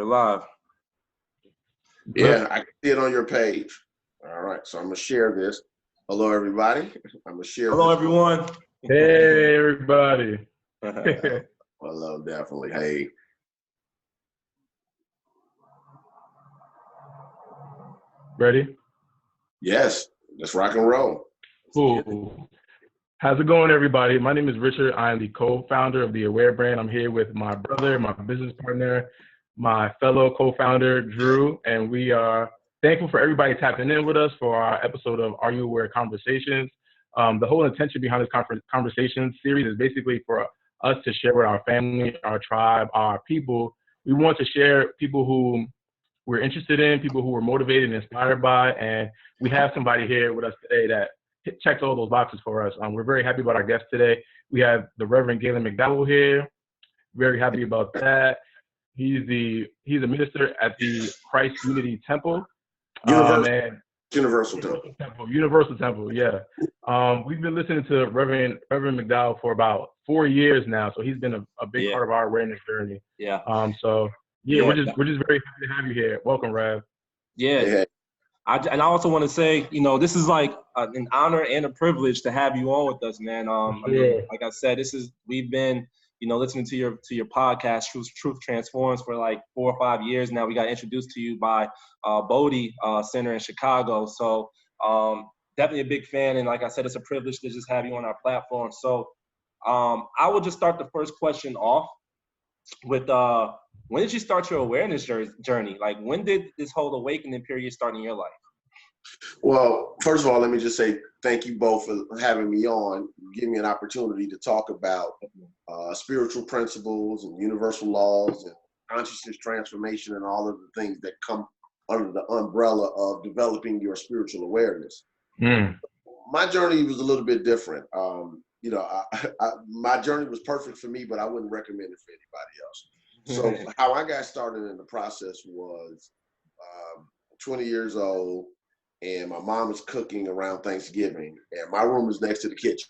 We're live. Yeah, I can see it on your page. All right, so I'm gonna share this. Hello, everybody. I'm gonna share. Hello, everyone. Hey, everybody. Hello, definitely. Hey. Ready? Yes, let's rock and roll. Cool. How's it going, everybody? My name is Richard. I am the co-founder of the Aware brand. I'm here with my brother, my business partner, my fellow co-founder, Drew, and we are thankful for everybody tapping in with us for our episode of Are You Aware Conversations. The whole intention behind this conversation series is basically for us to share with our family, our tribe, our people. We want to share people who we're interested in, people who we're motivated and inspired by, and we have somebody here with us today that checks all those boxes for us. We're very happy about our guest today. We have the Reverend Gaylon McDowell here. Very happy about that. He's a minister at the Christ Unity Temple. Universal Temple. Universal Temple, yeah. We've been listening to Reverend McDowell for about 4 years now, so he's been a big part of our awareness journey. Yeah. We're just very happy to have you here. Welcome, Rev. Yeah. I also want to say, this is like an honor and a privilege to have you on with us, man. Like I said, we've been, listening to your podcast, Truth Transforms, for like 4 or 5 years now. We got introduced to you by Bodhi Center in Chicago. So definitely a big fan. And like I said, it's a privilege to just have you on our platform. So I will just start the first question off with, when did you start your awareness journey? Like, when did this whole awakening period start in your life? Well, first of all, let me just say thank you both for having me on, giving me an opportunity to talk about spiritual principles and universal laws and consciousness transformation and all of the things that come under the umbrella of developing your spiritual awareness. My journey was a little bit different. My journey was perfect for me, but I wouldn't recommend it for anybody else. So how I got started in the process was 20 years old, and my mom was cooking around Thanksgiving, and my room was next to the kitchen.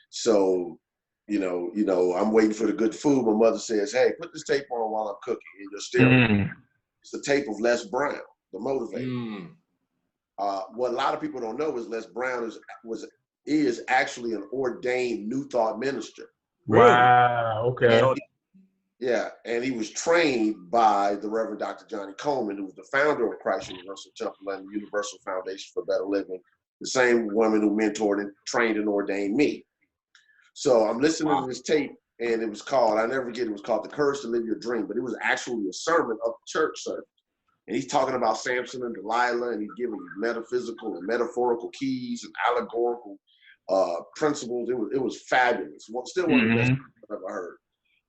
So, I'm waiting for the good food. My mother says, "Hey, put this tape on while I'm cooking in your stereo." It's the tape of Les Brown, the motivator. What a lot of people don't know is Les Brown is actually an ordained New Thought minister. Wow. Okay. And he was trained by the Reverend Dr. Johnnie Colemon, who was the founder of Christ Universal Temple and the Universal Foundation for Better Living, the same woman who mentored and trained and ordained me. So I'm listening to this tape, and it was called, I never forget, it was called The Courage to Live Your Dream, but it was actually a sermon of the church service. And he's talking about Samson and Delilah, and he's giving metaphysical and metaphorical keys and allegorical principles. It was fabulous. Still one of the best I've ever heard.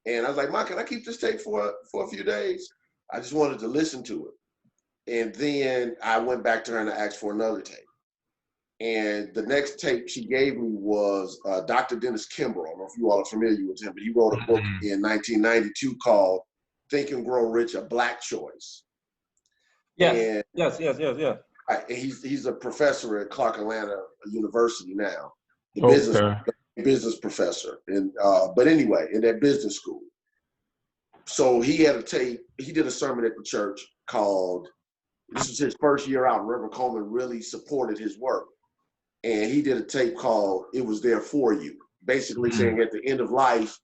And I was like, "Mom, can I keep this tape for a few days?" I just wanted to listen to it. And then I went back to her and I asked for another tape. And the next tape she gave me was Dr. Dennis Kimbrough. I don't know if you all are familiar with him, but he wrote a book in 1992 called Think and Grow Rich, A Black Choice. Yes. Right, and he's a professor at Clark Atlanta University now, business professor, and but anyway, in that business school. So he had a tape. He did a sermon at the church called. This was his first year out. Reverend Coleman really supported his work, and he did a tape called "It Was There For You," basically saying at the end of life,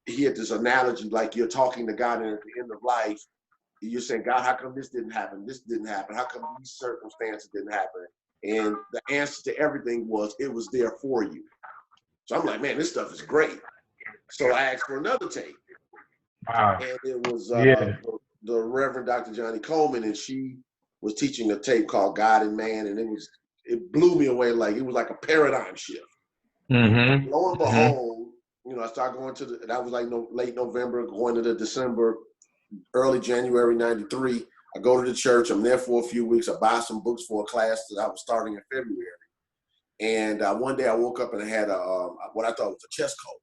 he had this analogy like you're talking to God, and at the end of life, you're saying, "God, how come this didn't happen? This didn't happen. How come these circumstances didn't happen?" And the answer to everything was, "It was there for you." So I'm like, man, this stuff is great. So I asked for another tape. Wow. And it was the Reverend Dr. Johnnie Colemon, and she was teaching a tape called God and Man, and it blew me away. Like, it was like a paradigm shift. Lo and behold, I started going that was like late November, going into December, early January 93. I go to the church. I'm there for a few weeks. I buy some books for a class that I was starting in February. And one day I woke up and I had what I thought was a chest cold.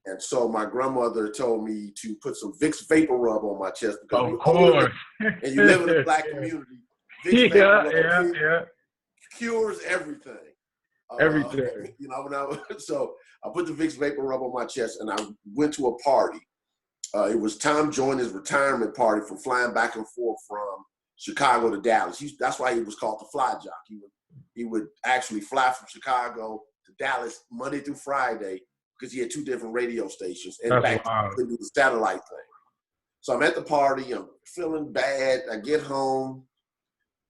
And so my grandmother told me to put some Vicks Vapor Rub on my chest because and you live in a black community. Vicks Vapor Rub cures everything. So I put the Vicks Vapor Rub on my chest, and I went to a party. it was Tom Joyner's retirement party from flying back and forth from Chicago to Dallas. That's why he was called the Fly Jock. He would actually fly from Chicago to Dallas Monday through Friday because he had 2 different radio stations, and back to do the satellite thing. So I'm at the party. I'm feeling bad. I get home.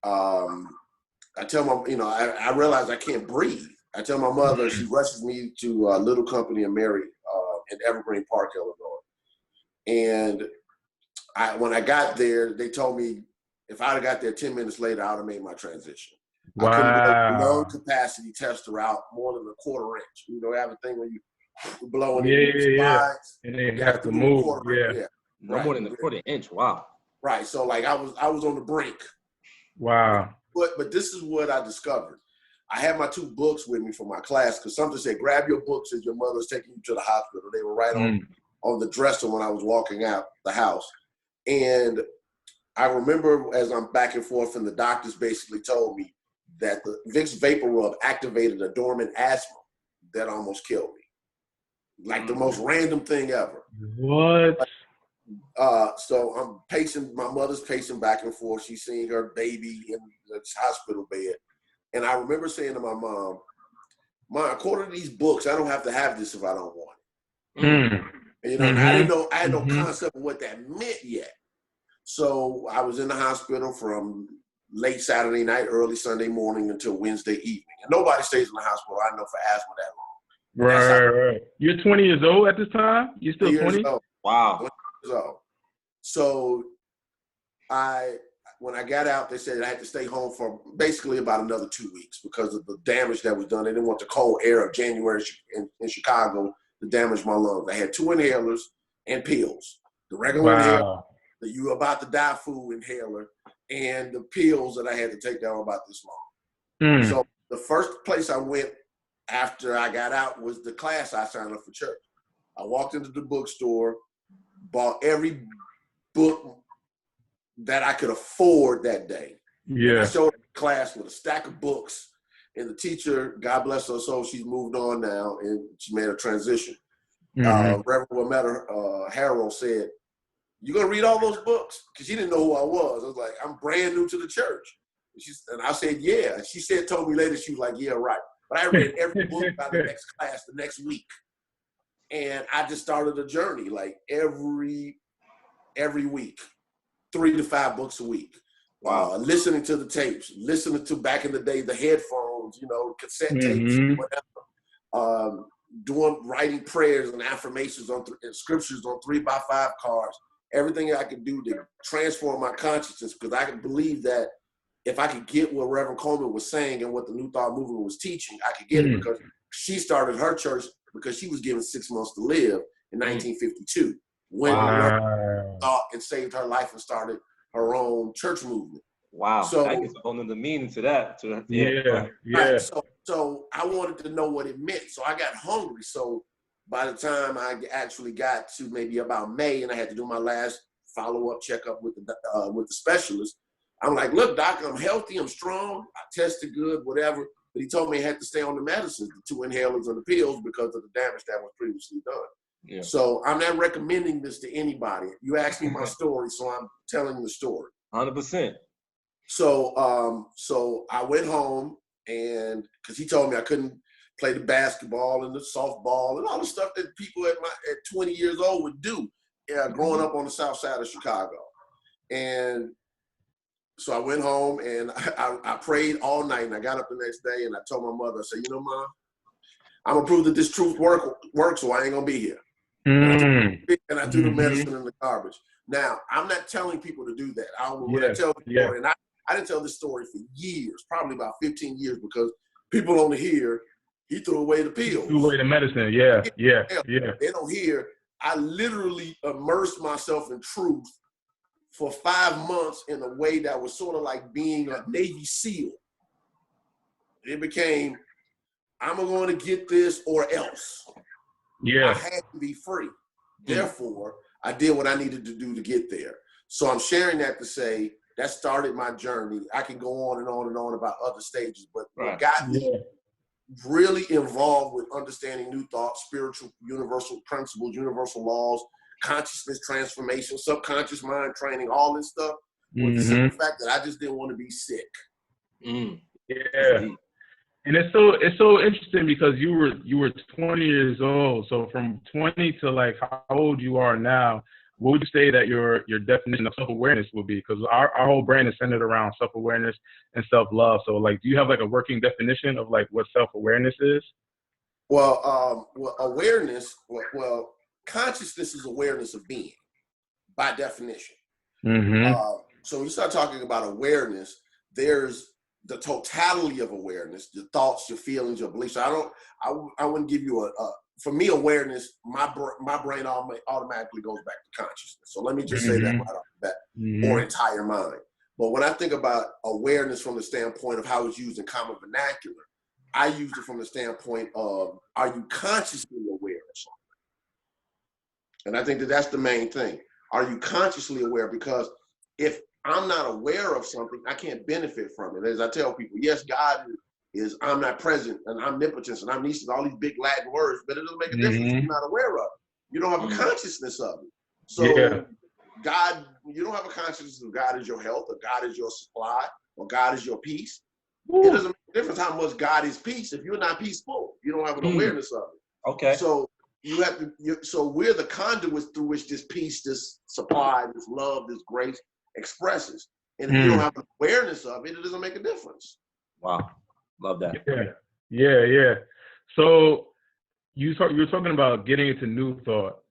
I tell my, I realize I can't breathe. I tell my mother. She rushes me to Little Company and Mary in Evergreen Park, Illinois. And when I got there, they told me if I'd have got there 10 minutes later, I would have made my transition. Wow. I couldn't blow the lung capacity tester out more than a 1/4 inch. You know, everything when you blowing slides, and then you have to move. Yeah. No more than a 1/4 inch. Wow. Right. So like I was on the brink. Wow. But this is what I discovered. I had my 2 books with me for my class because something said, grab your books as your mother's taking you to the hospital. They were right on the dresser when I was walking out the house. And I remember as I'm back and forth, and the doctors basically told me that the Vicks Vapor Rub activated a dormant asthma that almost killed me. Like the most random thing ever. What? So I'm pacing, my mother's pacing back and forth. She's seeing her baby in the hospital bed. And I remember saying to my mom, according to these books, I don't have to have this if I don't want it. And, I didn't know, I had no concept of what that meant yet. So I was in the hospital from late Saturday night, early Sunday morning until Wednesday evening. And nobody stays in the hospital, I know, for asthma that long. Right. You're 20 years old at this time? You're still 20? Wow. 20 years old. So when I got out, they said I had to stay home for basically about another 2 weeks because of the damage that was done. They didn't want the cold air of January in Chicago to damage my lungs. I had 2 inhalers and pills. The regular inhaler, the you about to die food inhaler, and the pills that I had to take that were about this long. So the first place I went after I got out was the class I signed up for church. I walked into the bookstore, bought every book that I could afford that day. Yeah. I showed up in class with a stack of books, and the teacher, God bless her soul, she's moved on now, and she made a transition. Reverend Harold said, "You gonna read all those books?" Because she didn't know who I was. I was like, "I'm brand new to the church." And I said, "Yeah." And she told me later, she was like, "Yeah, right." But I read every book by the next class the next week. And I just started a journey, like every week, 3 to 5 books a week. Wow. Listening to the tapes, listening to back in the day, the headphones, cassette tapes, whatever. Writing prayers and affirmations and scriptures on 3x5 cards. Everything I could do to transform my consciousness, because I could believe that if I could get what Reverend Coleman was saying and what the New Thought movement was teaching, I could get it, because she started her church because she was given 6 months to live in 1952 when thought and saved her life and started her own church movement. Wow. So that gives a whole nother meaning to that. Right. So I wanted to know what it meant. So I got hungry. So by the time I actually got to maybe about May, and I had to do my last follow-up checkup with the specialist, I'm like, "Look, doc, I'm healthy, I'm strong, I tested good, whatever." But he told me I had to stay on the medicines, the 2 inhalers and the pills, because of the damage that was previously done. Yeah. So I'm not recommending this to anybody. You asked me my story, so I'm telling the story. 100%. So I went home, and because he told me I couldn't play the basketball and the softball and all the stuff that people at 20 years old would do, growing up on the south side of Chicago. And so I went home, and I prayed all night, and I got up the next day, and I told my mother, I said, "Mom, I'm gonna prove that this truth works, so I ain't gonna be here." And I threw the medicine in the garbage. Now, I'm not telling people to do that. I tell people, and I didn't tell this story for years, probably about 15 years, because people only hear he threw away the pills. Threw away the medicine, yeah. They don't hear. I literally immersed myself in truth for 5 months in a way that was sort of like being a Navy SEAL. It became, I'm going to get this or else. I had to be free. Therefore, I did what I needed to do to get there. So I'm sharing that to say that started my journey. I can go on and on and on about other stages, but what got me really involved with understanding New Thought, spiritual, universal principles, universal laws, consciousness transformation, subconscious mind training, all this stuff, was the simple fact that I just didn't want to be sick. Yeah. And it's so interesting because you were 20 years old. So from 20 to like how old you are now, what would you say that your definition of self-awareness would be? Because our whole brain is centered around self-awareness and self-love. So like, do you have like a working definition of like what self-awareness is? Well, awareness, well, consciousness is awareness of being, by definition. So when you start talking about awareness, there's the totality of awareness, your thoughts, your feelings, your beliefs. I wouldn't give you for me, awareness, my brain automatically goes back to consciousness. So let me just say that right off the bat, or entire mind. But when I think about awareness from the standpoint of how it's used in common vernacular, I use it from the standpoint of, are you consciously aware of something? And I think that that's the main thing. Are you consciously aware? Because if I'm not aware of something, I can't benefit from it. As I tell people, yes, God is omnipresent and omnipotence and omniscience, all these big Latin words, but it doesn't make a difference if you're not aware of it. You don't have a consciousness of it. So God, you don't have a consciousness of God is your health, or God is your supply, or God is your peace. It doesn't make a difference how much God is peace. If you're not peaceful, you don't have an awareness of it. Okay. So you have to. So we're the conduits through which this peace, this supply, this love, this grace expresses. And if you don't have an awareness of it, it doesn't make a difference. Wow, love that. Yeah. So you were talking about getting into new thought.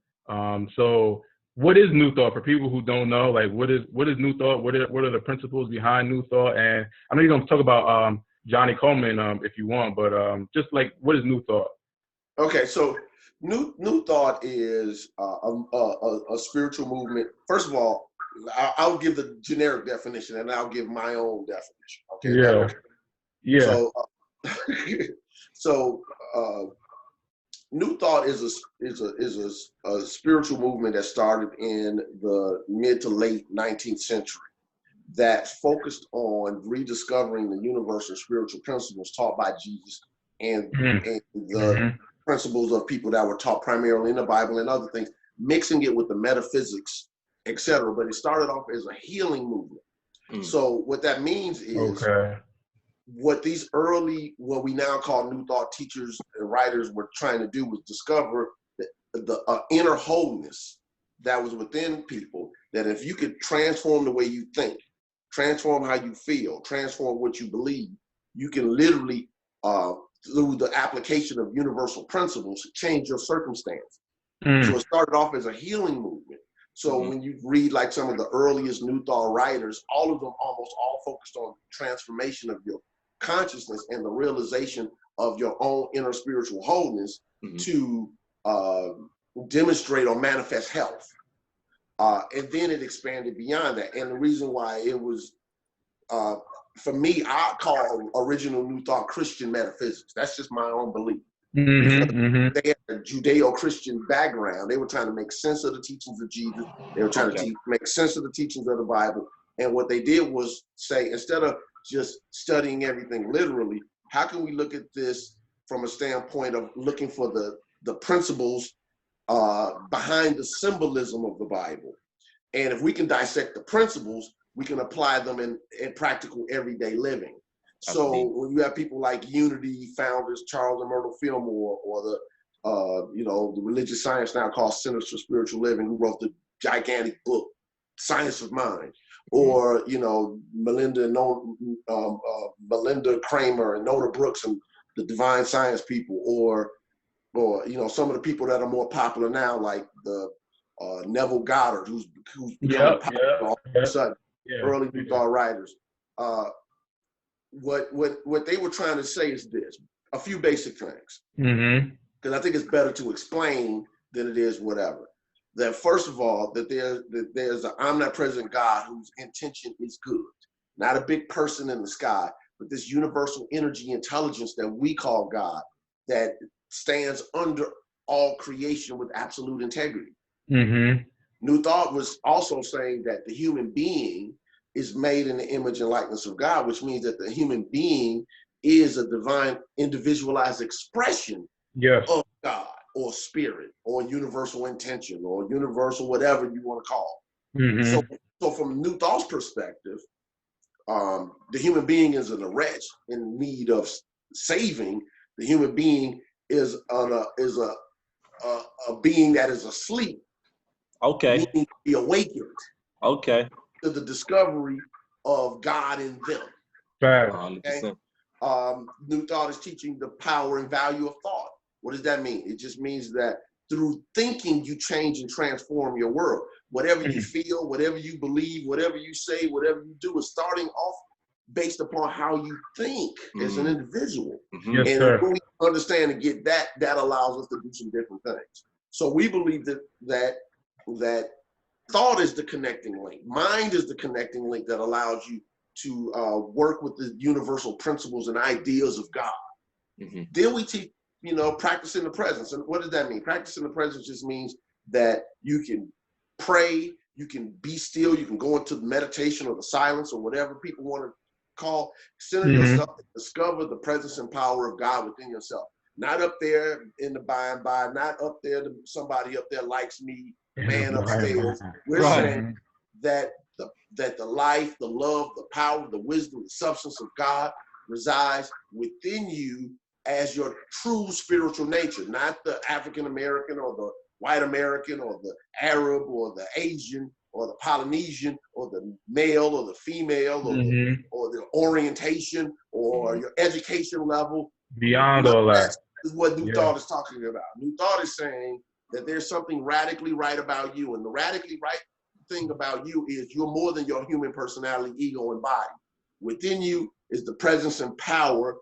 So what is new thought for people who don't know? Like, what is new thought? What are the principles behind new thought? And I know you're going to talk about Johnnie Colemon if you want, but just like, what is new thought? Okay, so new thought is a spiritual movement. First of all, I'll give the generic definition, and I'll give my own definition. Okay. Yeah. So new thought is a spiritual movement that started in the mid to late 19th century that focused on rediscovering the universal spiritual principles taught by Jesus and the principles of people that were taught primarily in the Bible and other things, mixing it with the metaphysics, etc. But it started off as a healing movement. So what that means is what these early, what we now call New Thought teachers and writers were trying to do was discover the inner wholeness that was within people, that if you could transform the way you think, transform how you feel, transform what you believe, you can literally, through the application of universal principles, change your circumstance. So it started off as a healing movement. So when you read like some of the earliest New Thought writers, all of them almost all focused on transformation of your consciousness and the realization of your own inner spiritual wholeness to demonstrate or manifest health. And then it expanded beyond that. And the reason why it was, for me, I call original New Thought Christian metaphysics. That's just my own belief. They had a Judeo-Christian background. They were trying to make sense of the teachings of Jesus. They were trying to make sense of the teachings of the Bible. And what they did was say, instead of just studying everything literally, how can we look at this from a standpoint of looking for the principles behind the symbolism of the Bible? And if we can dissect the principles, we can apply them in practical everyday living. So when you have people like Unity founders, Charles and Myrtle Fillmore, or the religious science now called Centers for Spiritual Living, who wrote the gigantic book, Science of Mind, or, Melinda Kramer and Nona Brooks and the Divine Science people, or some of the people that are more popular now, like the Neville Goddard, who's become popular all of a sudden, early New Thought writers. What they were trying to say is this: a few basic things, because I think it's better to explain than it is whatever. That first of all, that there's an omnipresent God whose intention is good, not a big person in the sky, but this universal energy intelligence that we call God, that stands under all creation with absolute integrity. New Thought was also saying that the human being is made in the image and likeness of God, which means that the human being is a divine individualized expression of God. or spirit or universal intention or universal whatever you want to call. So from New Thought's perspective, the human being is in a wretch in need of saving. The human being is a being that is asleep. Okay. Needing to be awakened. Okay. To the discovery of God in them. Okay. New Thought is teaching the power and value of thought. What does that mean? It just means that through thinking, you change and transform your world. Whatever you feel, whatever you believe, whatever you say, whatever you do is starting off based upon how you think as an individual. Yes, and sir. when we understand and get that, that allows us to do some different things. So we believe that thought is the connecting link. Mind is the connecting link that allows you to work with the universal principles and ideas of God. Then we teach, practicing the presence. And what does that mean? Practicing the presence just means that you can pray, you can be still, you can go into the meditation or the silence or whatever people want to call, center yourself and discover the presence and power of God within yourself. Not up there in the by and by, not up there, somebody up there likes me, man upstairs. We're saying that the life, the love, the power, the wisdom, the substance of God resides within you as your true spiritual nature, not the African American or the white American or the Arab or the Asian or the Polynesian or the male or the female or the orientation or your education level. Beyond all that. Is what New Thought is talking about. New Thought is saying that there's something radically right about you, and the radically right thing about you is you're more than your human personality, ego, and body. Within you is the presence and power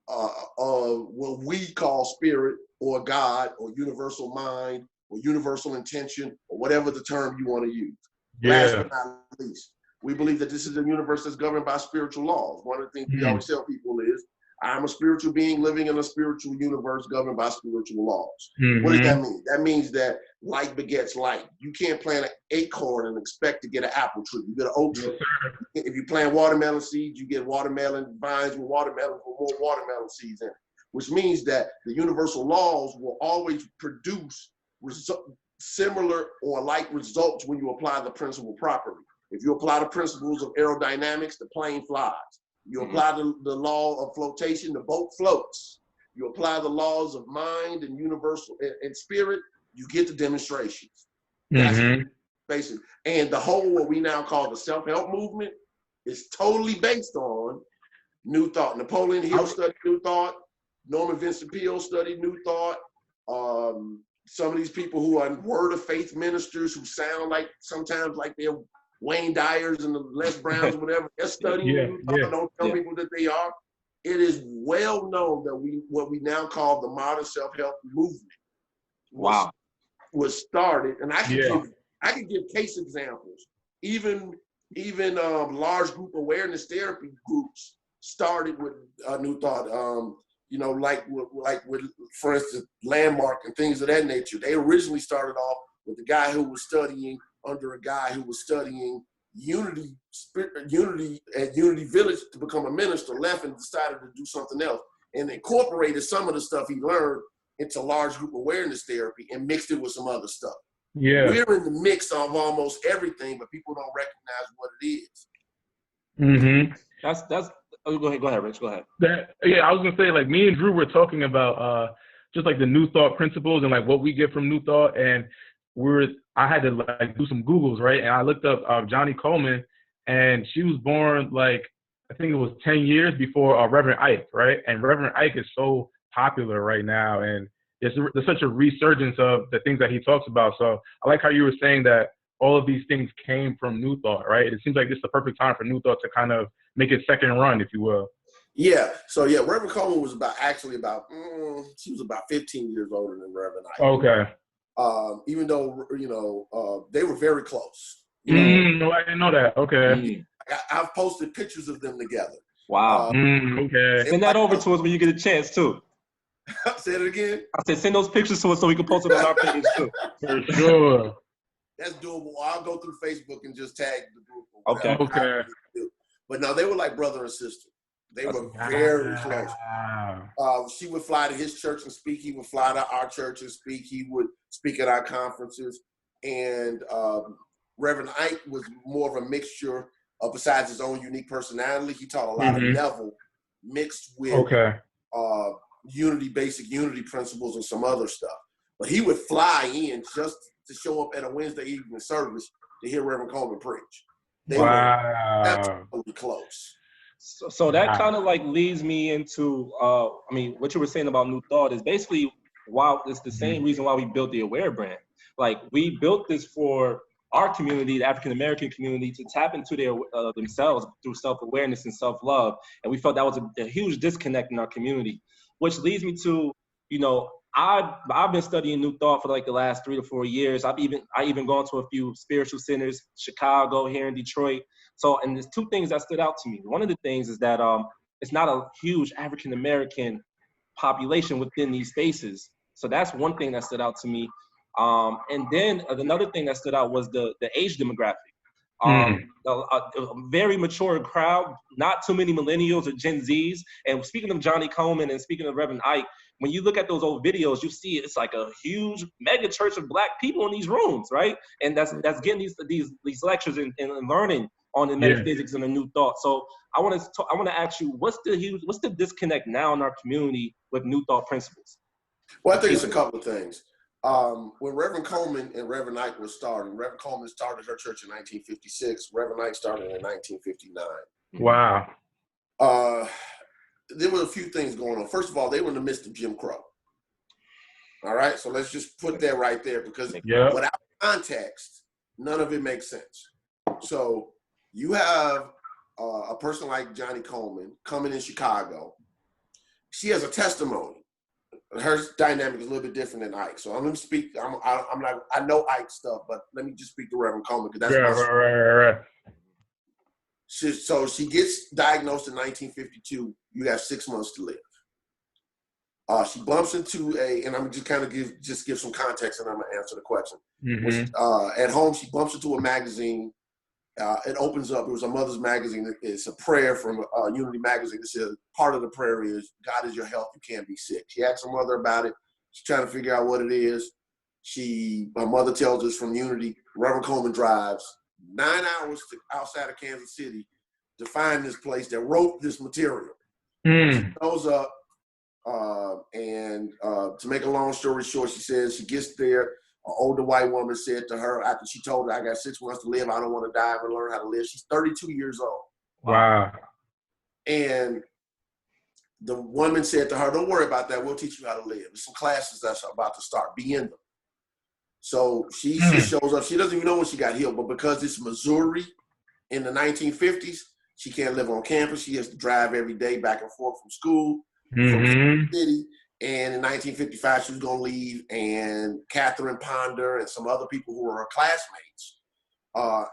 of what we call spirit or God or universal mind or universal intention or whatever the term you want to use. Last but not least, we believe that this is a universe that's governed by spiritual laws. One of the things we always tell people is, I'm a spiritual being living in a spiritual universe governed by spiritual laws. What does that mean? That means that like begets like. You can't plant an acorn and expect to get an apple tree. You get an oak tree. If you plant watermelon seeds, you get watermelon vines with watermelon for more watermelon seeds in it, which means that the universal laws will always produce similar or like results when you apply the principle properly. If you apply the principles of aerodynamics, the plane flies. You apply the law of flotation, the boat floats. You apply the laws of mind and universal and spirit, you get the demonstrations. That's basically. And the whole, what we now call the self-help movement, is totally based on New Thought. Napoleon Hill studied New Thought. Norman Vincent Peale studied New Thought. Some of these people who are word of faith ministers who sound like sometimes like they're Wayne Dyers and the Les Browns or whatever, they're studying New Thought. Don't tell people that they are. It is well known that what we now call the modern self-help movement was started, and I can give case examples. Even large group awareness therapy groups started with New Thought. Like with, for instance, Landmark and things of that nature. They originally started off with the guy who was studying under a guy who was studying unity at Unity Village to become a minister, left and decided to do something else and incorporated some of the stuff he learned into large group awareness therapy and mixed it with some other stuff. We're in the mix of almost everything, but people don't recognize what it is. That's go ahead, Rich. Go ahead. I was gonna say, like, me and Drew were talking about just like the New Thought principles and like what we get from New Thought, and I had to like do some Googles, right? And I looked up Johnnie Colemon, and she was born like I think it was 10 years before Reverend Ike, right? And Reverend Ike is so popular right now, and there's such a resurgence of the things that he talks about. So I like how you were saying that all of these things came from New Thought, right? It seems like this is the perfect time for New Thought to kind of make its second run, if you will. So Reverend Coleman was she was about 15 years older than Reverend Ike. Okay. Even though, they were very close. No, I didn't know that. Okay. I've posted pictures of them together. Wow. Okay. Send that over to us when you get a chance, too. Say it again? I said send those pictures to us so we can post it on our page, too. For sure. That's doable. I'll go through Facebook and just tag the group. Okay. But no, they were like brother and sister. They were very close. She would fly to his church and speak. He would fly to our church and speak. He would speak at our conferences. And Reverend Ike was more of a mixture of, besides his own unique personality, he taught a lot of Neville mixed with basic unity principles and some other stuff. But he would fly in just to show up at a Wednesday evening service to hear Reverend Coleman preach. They were absolutely close. So that kind of like leads me into, I mean, what you were saying about New Thought is basically why it's the same reason why we built the Aware brand. Like, we built this for our community, the African-American community, to tap into their themselves through self-awareness and self-love. And we felt that was a huge disconnect in our community, which leads me to, you know, I've been studying New Thought for like the last 3 to 4 years. I even gone to a few spiritual centers, Chicago, here in Detroit. So, and there's 2 things that stood out to me. One of the things is that it's not a huge African-American population within these spaces. So that's one thing that stood out to me. And then another thing that stood out was the age demographic. A very mature crowd, not too many millennials or Gen Zs. And speaking of Johnnie Colemon and speaking of Reverend Ike, when you look at those old videos, you see it's like a huge mega church of Black people in these rooms, right? And that's getting these lectures and learning on the metaphysics and the New Thought. So I want to ask you, what's the disconnect now in our community with New Thought principles? Well, I think it's a couple of things. When Reverend Coleman and Reverend Ike were starting, Reverend Coleman started her church in 1956. Reverend Ike started in 1959. Wow. There were a few things going on. First of all, they were in the midst of Jim Crow. All right, so let's just put that right there, because without context, none of it makes sense. So you have a person like Johnnie Colemon coming in Chicago. She has a testimony. Her dynamic is a little bit different than Ike. So I'm going to speak. I know Ike stuff, but let me just speak to Reverend Coleman, because that's right. So she gets diagnosed in 1952. You have 6 months to live. She bumps into and I'm just kind of give some context, and I'm gonna answer the question. At home, she bumps into a magazine. It opens up. It was a mother's magazine. It's a prayer from Unity magazine. It says, part of the prayer is, God is your health, you can't be sick. She asks her mother about it. She's trying to figure out what it is. Her mother tells us from Unity. Reverend Coleman drives 9 hours outside of Kansas City to find this place that wrote this material. She goes up, and to make a long story short, she says she gets there. An older white woman said to her, after she told her, I got 6 months to live, I don't want to die, I'm going to learn how to live. She's 32 years old. Wow. And the woman said to her, don't worry about that, we'll teach you how to live. There's some classes that's about to start, be in them. So she shows up. She doesn't even know when she got healed, but because it's Missouri in the 1950s, she can't live on campus. She has to drive every day back and forth from school, from the city. And in 1955, she was going to leave, and Catherine Ponder and some other people who were her classmates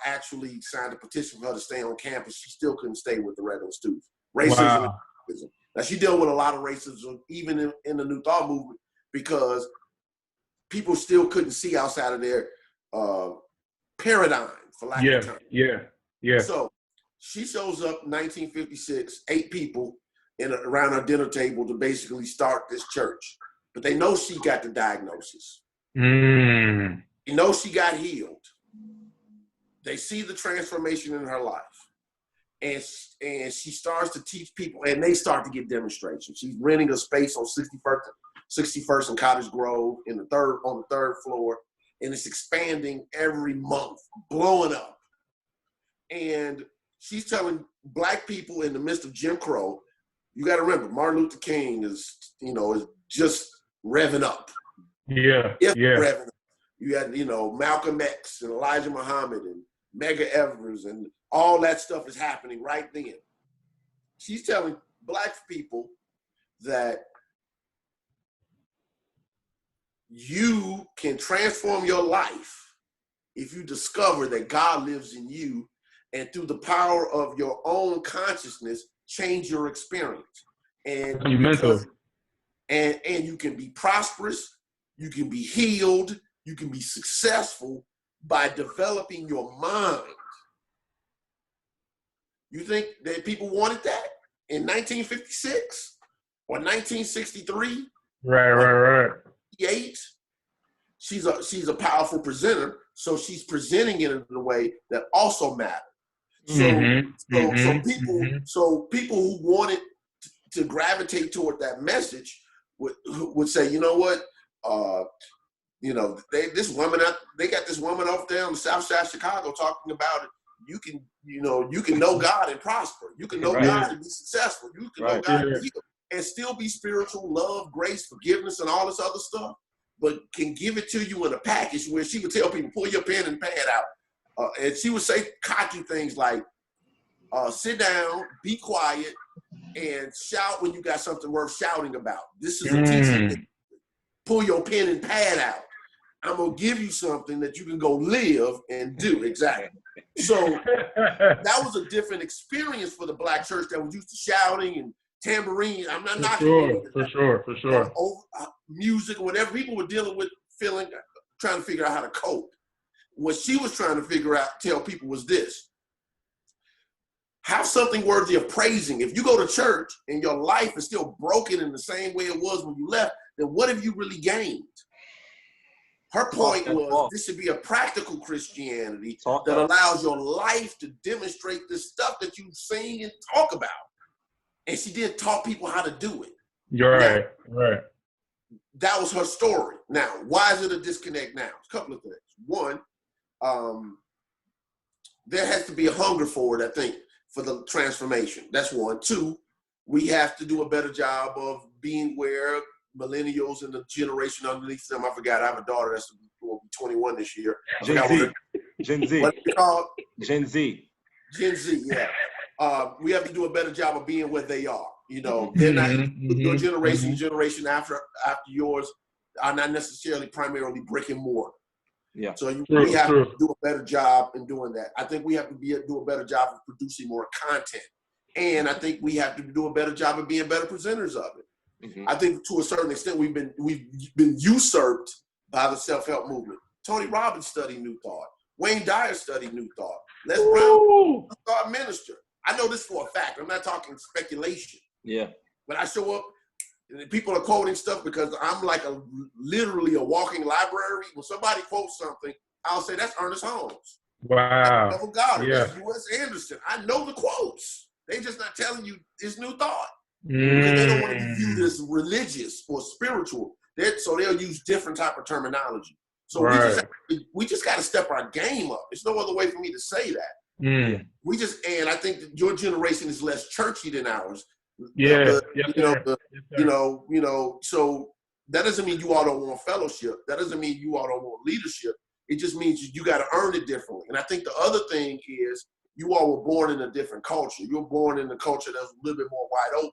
actually signed a petition for her to stay on campus. She still couldn't stay with the regular students. Racism. Wow. Now, she dealt with a lot of racism, even in the New Thought movement, because people still couldn't see outside of their paradigm, for lack of time. Yeah. So she shows up in 1956, 8 people around her dinner table to basically start this church. But they know she got the diagnosis. You know she got healed. They see the transformation in her life. And she starts to teach people, and they start to get demonstrations. She's renting a space on 61st and Cottage Grove on the 3rd floor, and it's expanding every month, blowing up. And she's telling Black people in the midst of Jim Crow, you got to remember, Martin Luther King is just revving up. Revving up. You had, Malcolm X and Elijah Muhammad and Medgar Evers, and all that stuff is happening right then. She's telling Black people that you can transform your life if you discover that God lives in you, and through the power of your own consciousness, change your experience. And you can be prosperous, you can be healed, you can be successful by developing your mind. You think that people wanted that? in 1956 or 1963. Right. 8. She's a powerful presenter, so she's presenting it in a way that also matters. So people who wanted to gravitate toward that message would say, you know what, they got this woman off there on the south side of Chicago talking about it. You can know God and prosper. You can know God and be successful. You can know God and heal and still be spiritual, love, grace, forgiveness, and all this other stuff, but can give it to you in a package where she would tell people, pull your pen and pad out. And she would say cocky things like, sit down, be quiet, and shout when you got something worth shouting about. This is a teaching. Pull your pen and pad out. I'm going to give you something that you can go live and do. Exactly. So that was a different experience for the Black church that was used to shouting and tambourine. I'm not knocking for sure. Music or whatever people were dealing with, trying to figure out how to cope. What she was trying to tell people was this: have something worthy of praising. If you go to church and your life is still broken in the same way it was when you left, then what have you really gained? Her point was this should be a practical Christianity that allows your life to demonstrate this stuff that you sing and talk about. And she did taught people how to do it. You're right. That was her story. Now, why is it a disconnect now? A couple of things. One, there has to be a hunger for it, I think, for the transformation. That's one. Two, we have to do a better job of being where millennials and the generation underneath them. I forgot. I have a daughter that's will be 21 this year. Gen Z. What's it called? Gen Z. Gen Z. Yeah. We have to do a better job of being where they are. They're not your generation. The generation after yours are not necessarily primarily brick and mortar. Yeah. So we have to do a better job in doing that. I think we have to do a better job of producing more content, and I think we have to do a better job of being better presenters of it. I think to a certain extent we've been usurped by the self-help movement. Tony Robbins studied New Thought. Wayne Dyer studied New Thought. Les Brown, thought minister. I know this for a fact. I'm not talking speculation. Yeah. But I show up and people are quoting stuff because I'm like literally a walking library. When somebody quotes something, I'll say that's Ernest Holmes. Wow. That's Goddard. That's U.S. Anderson. I know the quotes. They just not telling you it's New Thought. Because they don't want to be viewed as religious or spiritual. So they'll use different type of terminology. So we just got to step our game up. There's no other way for me to say that. And I think that your generation is less churchy than ours. So that doesn't mean you all don't want fellowship. That doesn't mean you all don't want leadership. It just means you got to earn it differently. And I think the other thing is you all were born in a different culture. You were born in a culture that's a little bit more wide open.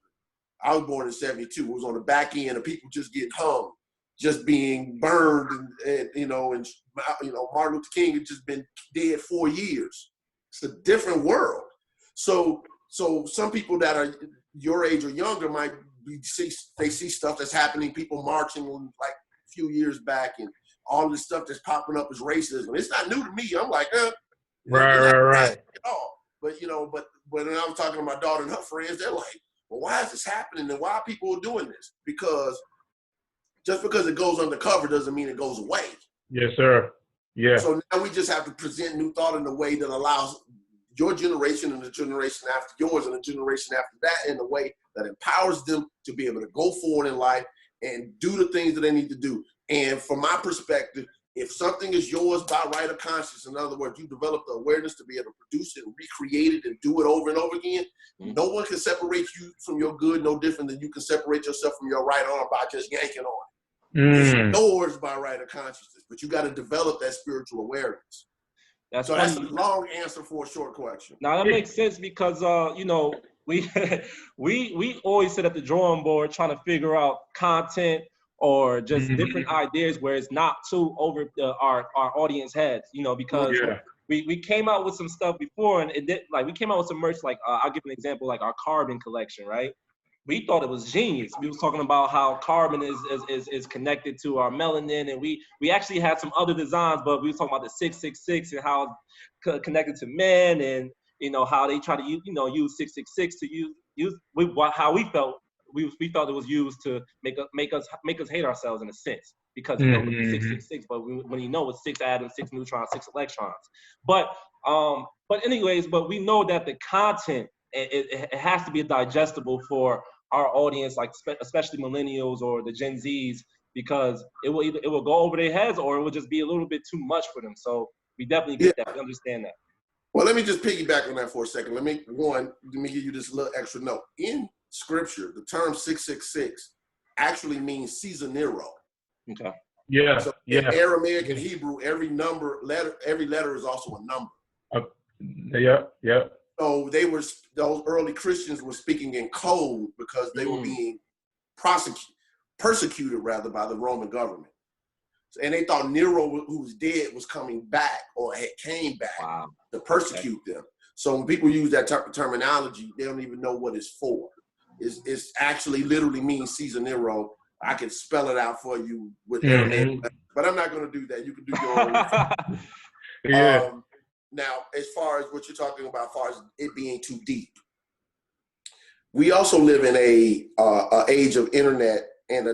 I was born in 72. It was on the back end of people just getting hung, just being burned, and Martin Luther King had just been dead 4 years. It's a different world. So some people that are your age or younger might see stuff that's happening, people marching like a few years back, and all this stuff that's popping up is racism. It's not new to me. I'm like, right. At all. But when I was talking to my daughter and her friends, they're like, well, why is this happening and why are people doing this? Because just because it goes undercover doesn't mean it goes away. Yes, sir. Yeah. So now we just have to present New Thought in a way that allows your generation and the generation after yours and the generation after that in a way that empowers them to be able to go forward in life and do the things that they need to do. And from my perspective, if something is yours by right of conscience, in other words, you develop the awareness to be able to produce it and recreate it and do it over and over again, no one can separate you from your good no different than you can separate yourself from your right arm by just yanking on it. It's yours by right of consciousness, but you got to develop that spiritual awareness. That's a long answer for a short question. Now that makes sense because we always sit at the drawing board trying to figure out content or just different ideas where it's not too over our audience heads, because we came out with some stuff before and we came out with some merch, like I'll give an example, like our carbon collection, right? We thought it was genius. We was talking about how carbon is connected to our melanin, and we actually had some other designs, but we was talking about the 666 and how it's connected to men, and how they try to use 666 to how we felt. We felt it was used to make us hate ourselves in a sense, because you know, 666, but when you know it's 6 atoms, 6 neutrons, 6 electrons. But anyways, but we know that the content, it has to be digestible for our audience, like especially millennials or the Gen Zs, because it will go over their heads, or it will just be a little bit too much for them. So we definitely get that. We understand that. Well, let me just piggyback on that for a second. Let me give you this little extra note. In Scripture, the term 666 actually means Caesar-Nero. Okay. Yeah. So in Aramaic and Hebrew, every letter is also a number. Yeah. So those early Christians were speaking in code because they were being persecuted rather by the Roman government. And they thought Nero, who was dead, was coming back or had came back to persecute them. So when people use that type of terminology, they don't even know what it's for. It's actually literally means Caesar-Nero. I can spell it out for you with Aramaic, but I'm not going to do that. You can do your own. Now, as far as what you're talking about, as far as it being too deep, we also live in a age of internet, and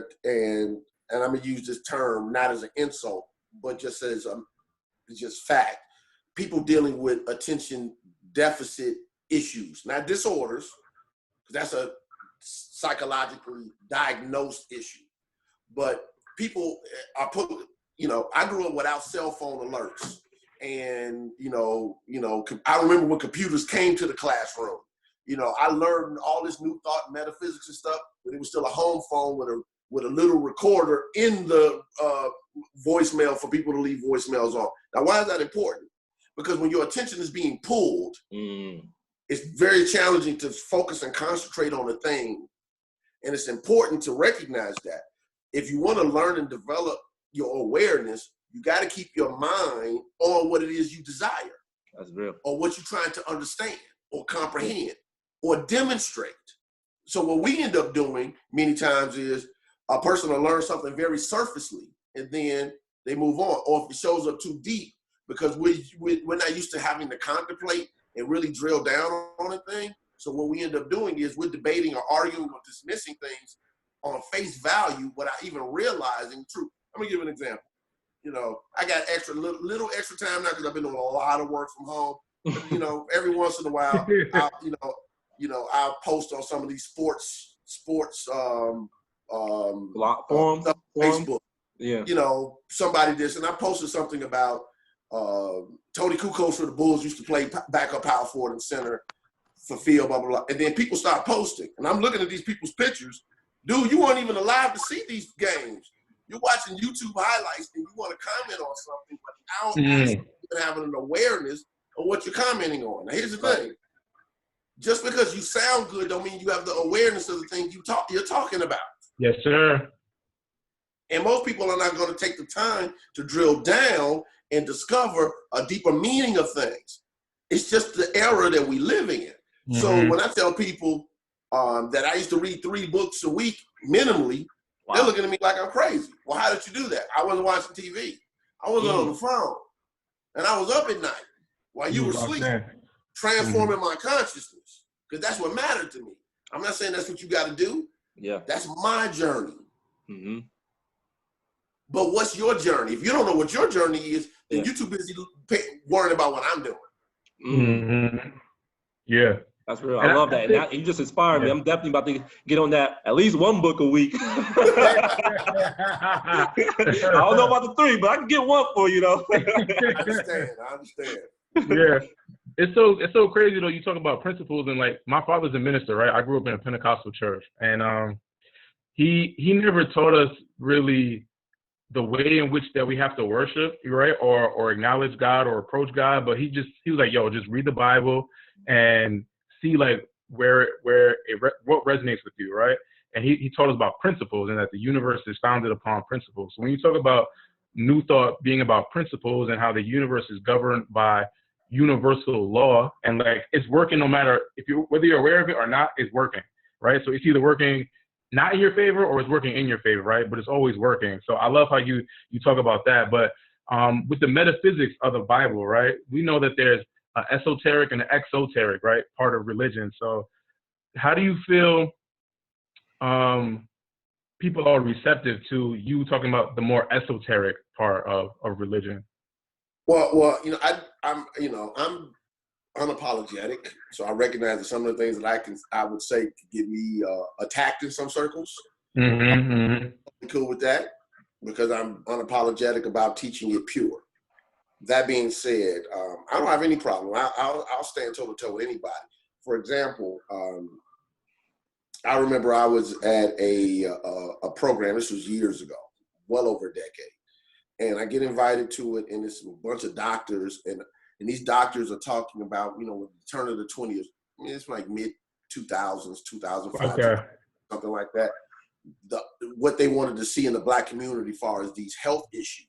I'm gonna use this term not as an insult, but just as just fact. People dealing with attention deficit issues, not disorders, because that's a psychologically diagnosed issue. But people are put. I grew up without cell phone alerts. And, I remember when computers came to the classroom, I learned all this new thought, metaphysics and stuff, but it was still a home phone with a little recorder in the voicemail for people to leave voicemails on. Now, why is that important? Because when your attention is being pulled, it's very challenging to focus and concentrate on a thing. And it's important to recognize that if you want to learn and develop your awareness, you got to keep your mind on what it is you desire. That's real. Or what you're trying to understand or comprehend or demonstrate. So what we end up doing many times is a person will learn something very surfacely and then they move on. Or if it shows up too deep, because we're not used to having to contemplate and really drill down on a thing. So what we end up doing is we're debating or arguing or dismissing things on face value without even realizing the truth. Let me give an example. I got little extra time now because I've been doing a lot of work from home. Every once in a while, I'll post on some of these sports forums, Facebook. Yeah. Somebody and I posted something about Tony Kukoc for the Bulls used to play backup power forward and center for field, blah, blah, blah. And then people start posting. And I'm looking at these people's pictures. Dude, you weren't even alive to see these games. You're watching YouTube highlights and you want to comment on something without actually having an awareness of what you're commenting on. Now, here's the thing. Just because you sound good don't mean you have the awareness of the thing you're talking about. Yes, sir. And most people are not going to take the time to drill down and discover a deeper meaning of things. It's just the era that we're living in. So when I tell people that I used to read 3 books a week minimally, they're looking at me like I'm crazy. Well, how did you do that? I wasn't watching TV. I wasn't on the phone. And I was up at night while you were asleep, transforming my consciousness, because that's what mattered to me. I'm not saying that's what you got to do. Yeah. That's my journey. But what's your journey? If you don't know what your journey is, then you're too busy worrying about what I'm doing. Yeah. That's real. I love that. And you just inspired me. I'm definitely about to get on that at least 1 book a week. I don't know about the 3, but I can get 1 for you, though. I understand. Yeah. It's so crazy, though. You talk about principles, and like my father's a minister, right? I grew up in a Pentecostal church, and he never taught us really the way in which that we have to worship, right? Or acknowledge God or approach God. But he was like, yo, just read the Bible and see like what resonates with you, right? And he taught us about principles and that the universe is founded upon principles. So when you talk about New Thought being about principles and how the universe is governed by universal law, and like it's working no matter whether you're aware of it or not, it's working, right? So it's either working not in your favor or it's working in your favor, right? But it's always working. So I love how you talk about that. But with the metaphysics of the Bible, right? We know that there's esoteric and exoteric, right? Part of religion. So how do you feel people are receptive to you talking about the more esoteric part of religion? Well, I'm unapologetic, so I recognize that some of the things that I would say could get me attacked in some circles. I'm cool with that because I'm unapologetic about teaching it pure. That being said, I don't have any problem. I'll stand toe to toe with anybody. For example, I remember I was at a program. This was years ago, well over a decade, and I get invited to it, and it's a bunch of doctors, and these doctors are talking about, with the turn of the 20th. I mean, it's like mid 2000s, 2005, okay, something like that. What they wanted to see in the Black community, as far as these health issues,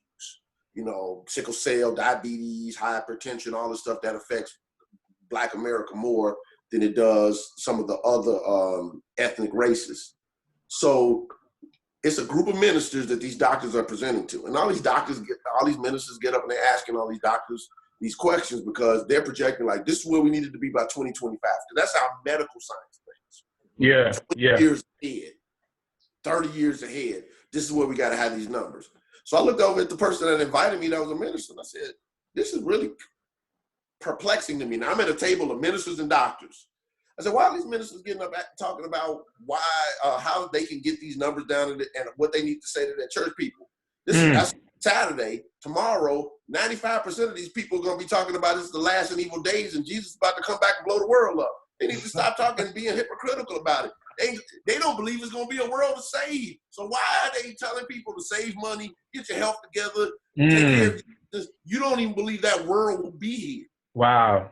sickle cell, diabetes, hypertension, all the stuff that affects Black America more than it does some of the other ethnic races. So it's a group of ministers that these doctors are presenting to. And all these ministers get up and they're asking all these doctors these questions because they're projecting like, this is where we needed to be by 2025. That's how medical science thinks. Yeah. 20 years ahead, 30 years ahead, this is where we got to have these numbers. So I looked over at the person that invited me that was a minister, and I said, this is really perplexing to me. Now, I'm at a table of ministers and doctors. I said, why are these ministers getting up talking about how they can get these numbers down and what they need to say to their church people? That's Saturday. Tomorrow, 95% of these people are going to be talking about it's the last and evil days and Jesus is about to come back and blow the world up. They need to stop talking and being hypocritical about it. They don't believe it's going to be a world to save. So why are they telling people to save money, get your health together, take care of this? You don't even believe that world will be here. Wow.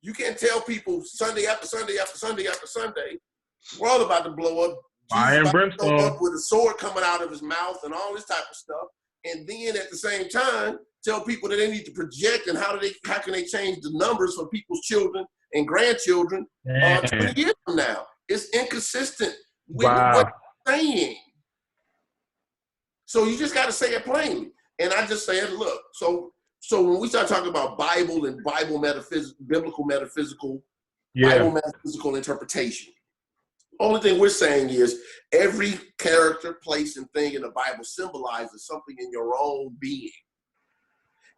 You can't tell people Sunday after Sunday after Sunday after Sunday, the world about to blow up. Jesus about to blow up with a sword coming out of his mouth and all this type of stuff. And then at the same time, tell people that they need to project and how can they change the numbers for people's children and grandchildren 20 years from now. It's inconsistent with what you're saying. So you just got to say it plainly. And I just said, look, so when we start talking about Bible and biblical metaphysical interpretation, only thing we're saying is every character, place, and thing in the Bible symbolizes something in your own being.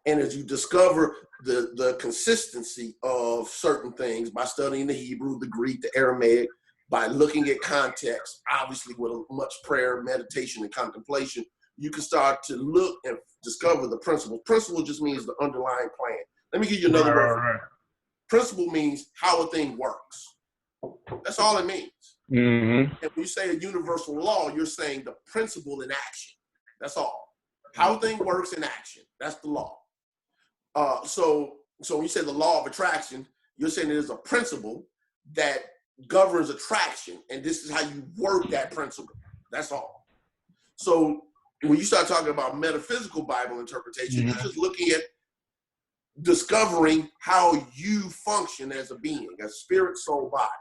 And as you discover the consistency of certain things by studying the Hebrew, the Greek, the Aramaic, by looking at context, obviously with much prayer, meditation, and contemplation, you can start to look and discover the principle. Principle just means the underlying plan. Let me give you another word. Right. Principle means how a thing works. That's all it means. And when you say a universal law, you're saying the principle in action. That's all. How a thing works in action. That's the law. So when you say the law of attraction, you're saying there's a principle that governs attraction, and this is how you work that principle. That's all. So when you start talking about metaphysical Bible interpretation, you're just looking at discovering how you function as a being, a spirit, soul, body.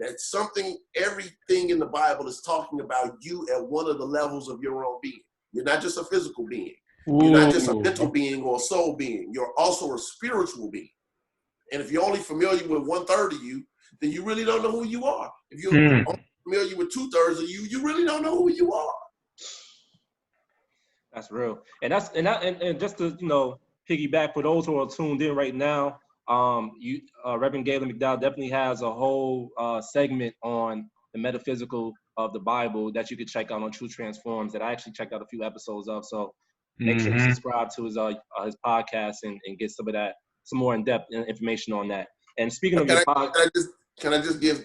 That's something, everything in the Bible is talking about you at one of the levels of your own being. You're not just a physical being. You're not just a mental being or a soul being. You're also a spiritual being. And if you're only familiar with 1/3 of you, then you really don't know who you are. If you're only familiar with 2/3 of you, you really don't know who you are. That's real. And just to, piggyback for those who are tuned in right now, Reverend Gaylon McDowell definitely has a whole segment on the metaphysical of the Bible that you could check out on True Transforms that I actually checked out a few episodes of. So make sure you subscribe to his podcast and get some more in-depth information on that. And speaking of your podcast, can I just give,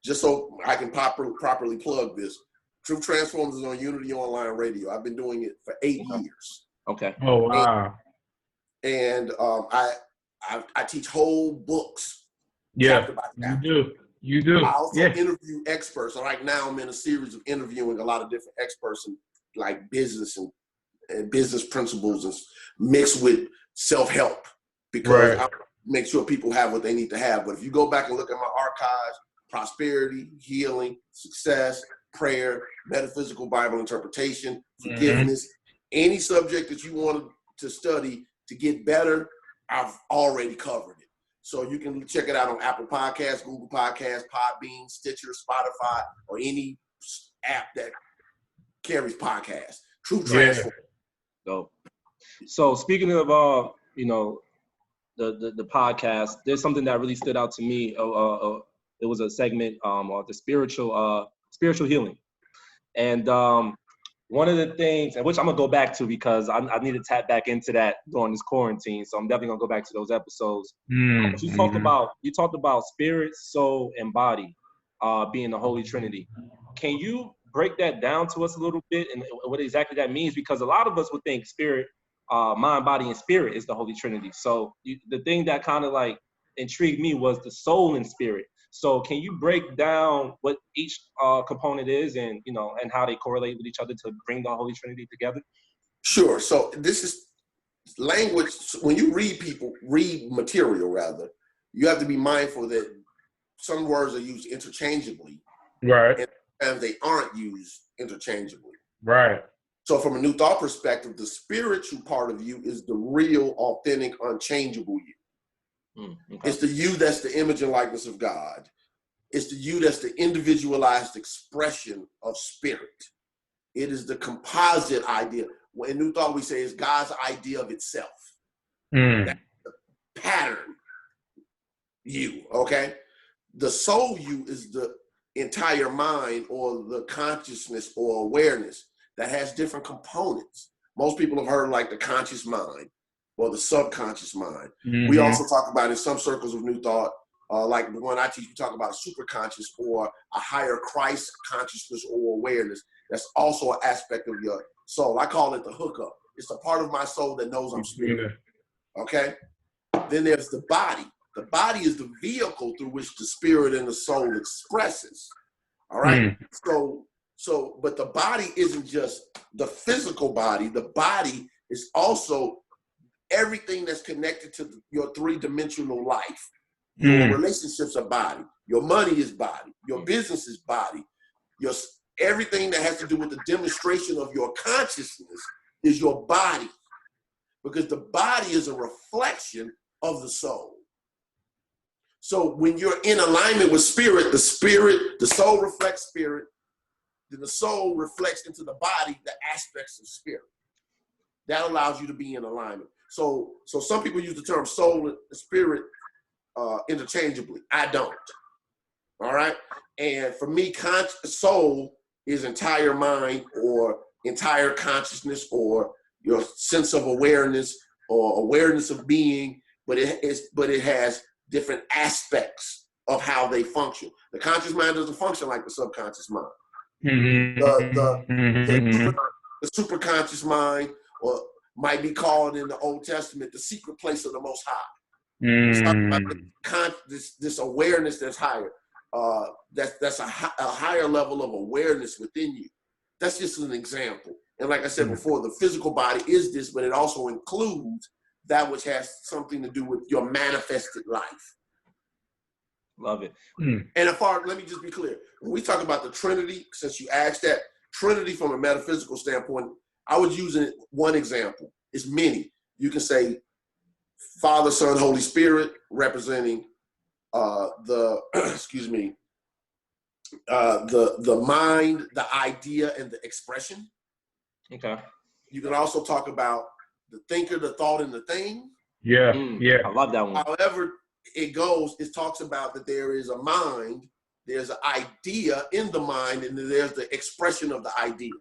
just so I can properly plug this, True Transforms is on Unity Online Radio. I've been doing it for 8 years. Okay. Oh, wow. And I teach whole books. Yeah, you do. I also interview experts. So right now I'm in a series of interviewing a lot of different experts in like business and business principles and mixed with self-help because I make sure people have what they need to have. But if you go back and look at my archives, prosperity, healing, success, prayer, metaphysical Bible interpretation, forgiveness, any subject that you wanted to study to get better, I've already covered it. So you can check it out on Apple Podcasts, Google Podcasts, Podbean, Stitcher, Spotify, or any app that carries podcasts. True Transform. Dope. So speaking of you know, the podcast, there's something that really stood out to me. It was a segment on the spiritual healing, and one of the things, and which I'm gonna go back to because I need to tap back into that during this quarantine. So I'm definitely gonna go back to those episodes. But you talked about spirit, soul, and body being the Holy Trinity. Can you break that down to us a little bit and what exactly that means? Because a lot of us would think spirit, mind, body, and spirit is the Holy Trinity. So the thing that kind of like intrigued me was the soul and spirit. So can you break down what each component is and, you know, and how they correlate with each other to bring the Holy Trinity together? Sure. So this is language. When you read material rather, you have to be mindful that some words are used interchangeably. Right. And they aren't used interchangeably. Right. So from a New Thought perspective, the spiritual part of you is the real, authentic, unchangeable you. Okay. It's the you that's the image and likeness of God. It's the you that's the individualized expression of spirit. It is the composite idea. In New Thought, we say it's God's idea of itself. That's the pattern you, okay? The soul you is the entire mind or the consciousness or awareness that has different components. Most people have heard like the conscious mind or the subconscious mind. We also talk about in some circles of New Thought, like the one I teach, we talk about a superconscious or a higher Christ consciousness or awareness. That's also an aspect of your soul. I call it the hookup. It's the part of my soul that knows I'm spirit. Okay? Then there's the body. The body is the vehicle through which the spirit and the soul expresses. All right? But the body isn't just the physical body. The body is also everything that's connected to your three-dimensional life. Your relationships are body. Your money is body. Your business is body. Everything that has to do with the demonstration of your consciousness is your body. Because the body is a reflection of the soul. So when you're in alignment with spirit, the soul reflects spirit, then the soul reflects into the body the aspects of spirit. That allows you to be in alignment. So some people use the term soul and spirit interchangeably. I don't. All right? And for me, soul is entire mind or entire consciousness or your sense of awareness or awareness of being, but it has different aspects of how they function. The conscious mind doesn't function like the subconscious mind. The superconscious mind, or might be called in the Old Testament the secret place of the Most High. This awareness that's higher. That's a higher level of awareness within you. That's just an example. And like I said before, the physical body is this, but it also includes that which has something to do with your manifested life. Love it. And let me just be clear. When we talk about the Trinity, since you asked that, Trinity from a metaphysical standpoint, I was using one example. It's many. You can say Father, Son, Holy Spirit, representing the mind, the idea, and the expression. Okay. You can also talk about the thinker, the thought, and the thing. Yeah. I love that one. However it goes, it talks about that there is a mind, there's an idea in the mind, and then there's the expression of the idea.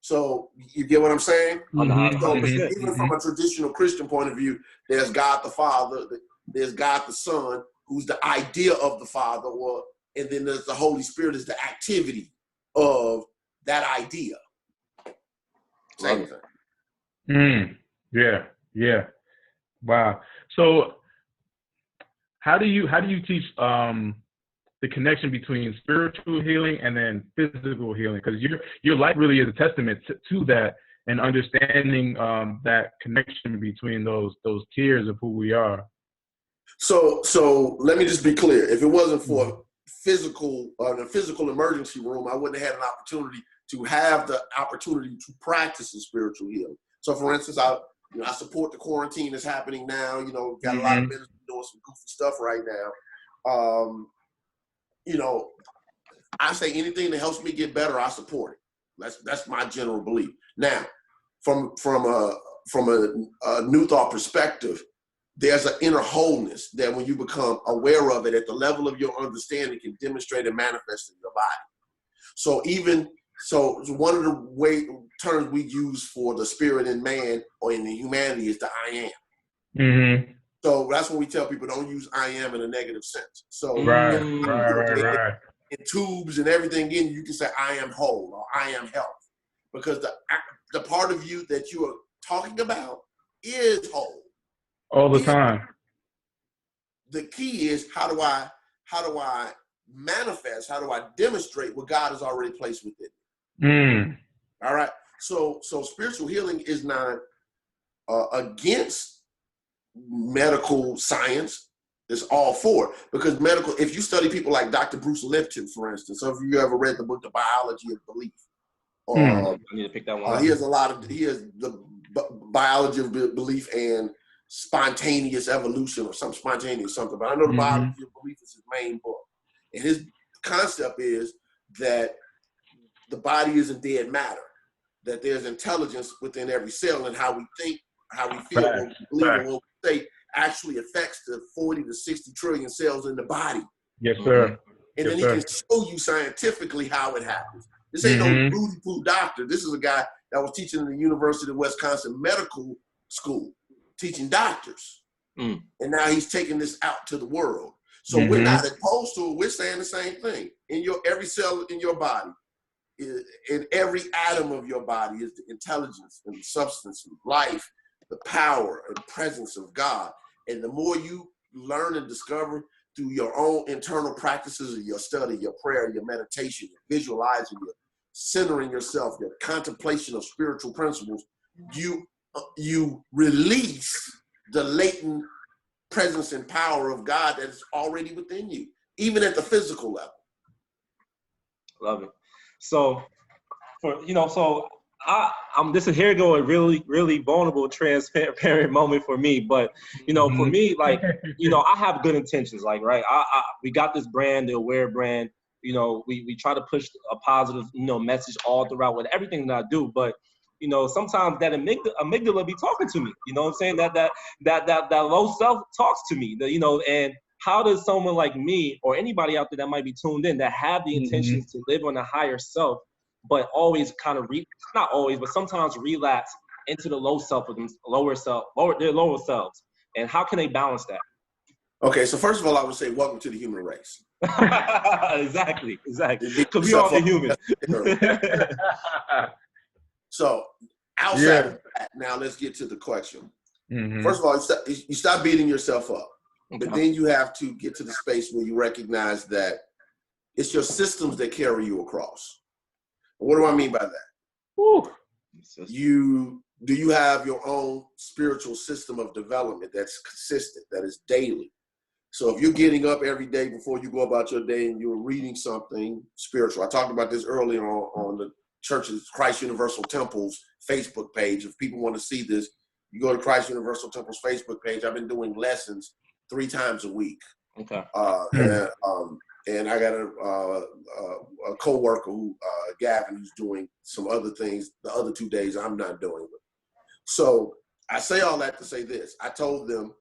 So you get what I'm saying? So even from a traditional Christian point of view, there's God the Father, there's God the Son, who's the idea of the Father, and then there's the Holy Spirit is the activity of that idea. Same thing. Yeah. Wow. So how do you teach the connection between spiritual healing and then physical healing? Because your life really is a testament to that and understanding that connection between those tiers of who we are. So let me just be clear. If it wasn't for the physical emergency room, I wouldn't have had an opportunity to practice the spiritual healing. So for instance, You know, I support the quarantine that's happening now. You know, got a lot of ministers doing some goofy stuff right now. You know, I say anything that helps me get better, I support it. That's my general belief. Now, from a new thought perspective, there's an inner wholeness that when you become aware of it at the level of your understanding can demonstrate and manifest in your body. So one of the terms we use for the spirit in man or in the humanity is the I am. So that's when we tell people don't use I am in a negative sense. So right. In tubes and everything in you can say I am whole or I am health, because the part of you that you are talking about is whole all the time. The key is how do I manifest, how do I demonstrate what God has already placed within me? All right. So spiritual healing is not against medical science. It's all for it, because if you study people like Dr. Bruce Lipton, for instance, some of you ever read the book, The Biology of Belief? I need to pick that one up. He has the biology of belief and spontaneous evolution or some spontaneous something, but I know the biology of belief is his main book. And his concept is that the body isn't dead matter, that there's intelligence within every cell, and how we think, how we feel, what we believe, and what we say actually affects the 40 to 60 trillion cells in the body. Yes, sir. And then he can show you scientifically how it happens. This ain't no Rudy Poo doctor. This is a guy that was teaching in the University of Wisconsin Medical School, teaching doctors. And now he's taking this out to the world. So we're not opposed to it. We're saying the same thing. In every cell in your body, in every atom of your body is the intelligence and the substance and life, the power and presence of God. And the more you learn and discover through your own internal practices of your study, your prayer, your meditation, your visualizing, your centering yourself, your contemplation of spiritual principles, you release the latent presence and power of God that is already within you, even at the physical level. Love it. So, this is here go a really, really vulnerable, transparent moment for me. But, for me, like, I have good intentions. Like, right, we got this brand, the Aware brand. We try to push a positive, message all throughout with everything that I do. But, sometimes that amygdala be talking to me. You know what I'm saying? That low self talks to me. And how does someone like me or anybody out there that might be tuned in that have the intentions to live on a higher self, but always kind of not always, but sometimes relapse into the low self of them, their lower selves, and how can they balance that? Okay, so first of all, I would say welcome to the human race. Exactly, because we all are human. So outside of that, now let's get to the question. First of all, you stop beating yourself up. But then you have to get to the space where you recognize that it's your systems that carry you across. What do I mean by that? Do you have your own spiritual system of development that's consistent, that is daily? So if you're getting up every day before you go about your day and you're reading something spiritual, I talked about this earlier on the Church's Christ Universal Temple's Facebook page. If people want to see this, you go to Christ Universal Temple's Facebook page. I've been doing lessons 3 times a week. Okay. And I got a co-worker who, Gavin, who's doing some other things the other 2 days I'm not doing it. So I say all that to say this. I told them,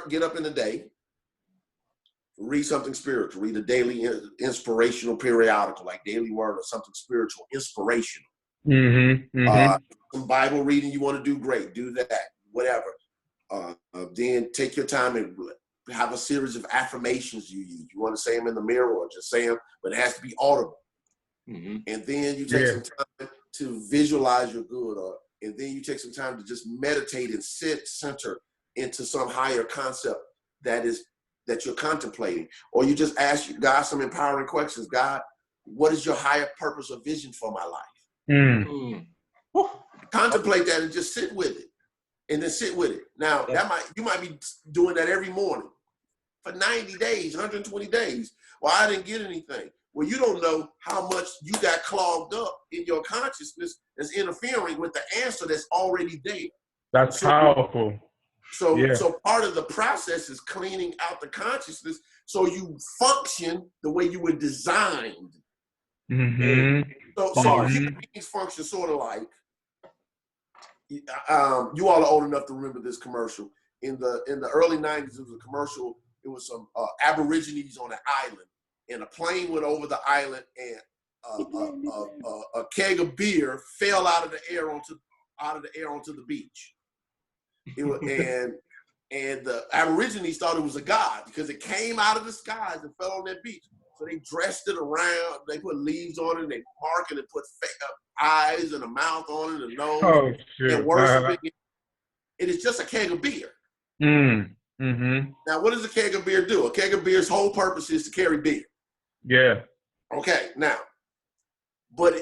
get up in the day, read something spiritual, read a daily inspirational periodical, like Daily Word or something spiritual, inspirational. Some Bible reading you want to do, great, do that, whatever. Then take your time and have a series of affirmations you use. You want to say them in the mirror or just say them, but it has to be audible. And then you take some time to visualize your good, and then you take some time to just meditate and center into some higher concept that you're contemplating. Or you just ask God some empowering questions. God, what is your higher purpose or vision for my life? Contemplate that and just sit with it. And then sit with it. Now, you might be doing that every morning for 90 days, 120 days. Well, I didn't get anything. Well, you don't know how much you got clogged up in your consciousness that's interfering with the answer that's already there. That's powerful. So part of the process is cleaning out the consciousness so you function the way you were designed. Mm-hmm. So human beings function sort of like, you all are old enough to remember this commercial. In the early 90s, it was a commercial. It was some Aborigines on an island, and a plane went over the island, and a keg of beer fell out of the air onto the beach. It was, and the Aborigines thought it was a god because it came out of the skies and fell on that beach. So they dressed it around. They put leaves on it. And they marked it and put eyes and a mouth on it, and a nose. Oh, shit. And worshiping it. It is just a keg of beer. Mm-hmm. Now, what does a keg of beer do? A keg of beer's whole purpose is to carry beer. Yeah. Okay, now, but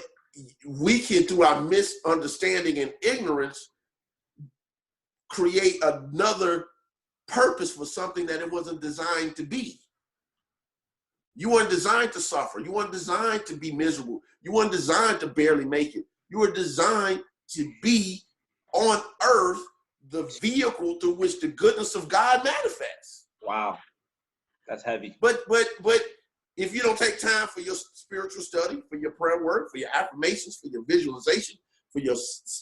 we can, through our misunderstanding and ignorance, create another purpose for something that it wasn't designed to be. You weren't designed to suffer. You weren't designed to be miserable. You weren't designed to barely make it. You were designed to be on earth the vehicle through which the goodness of God manifests. Wow, that's heavy. But if you don't take time for your spiritual study, for your prayer work, for your affirmations, for your visualization, for your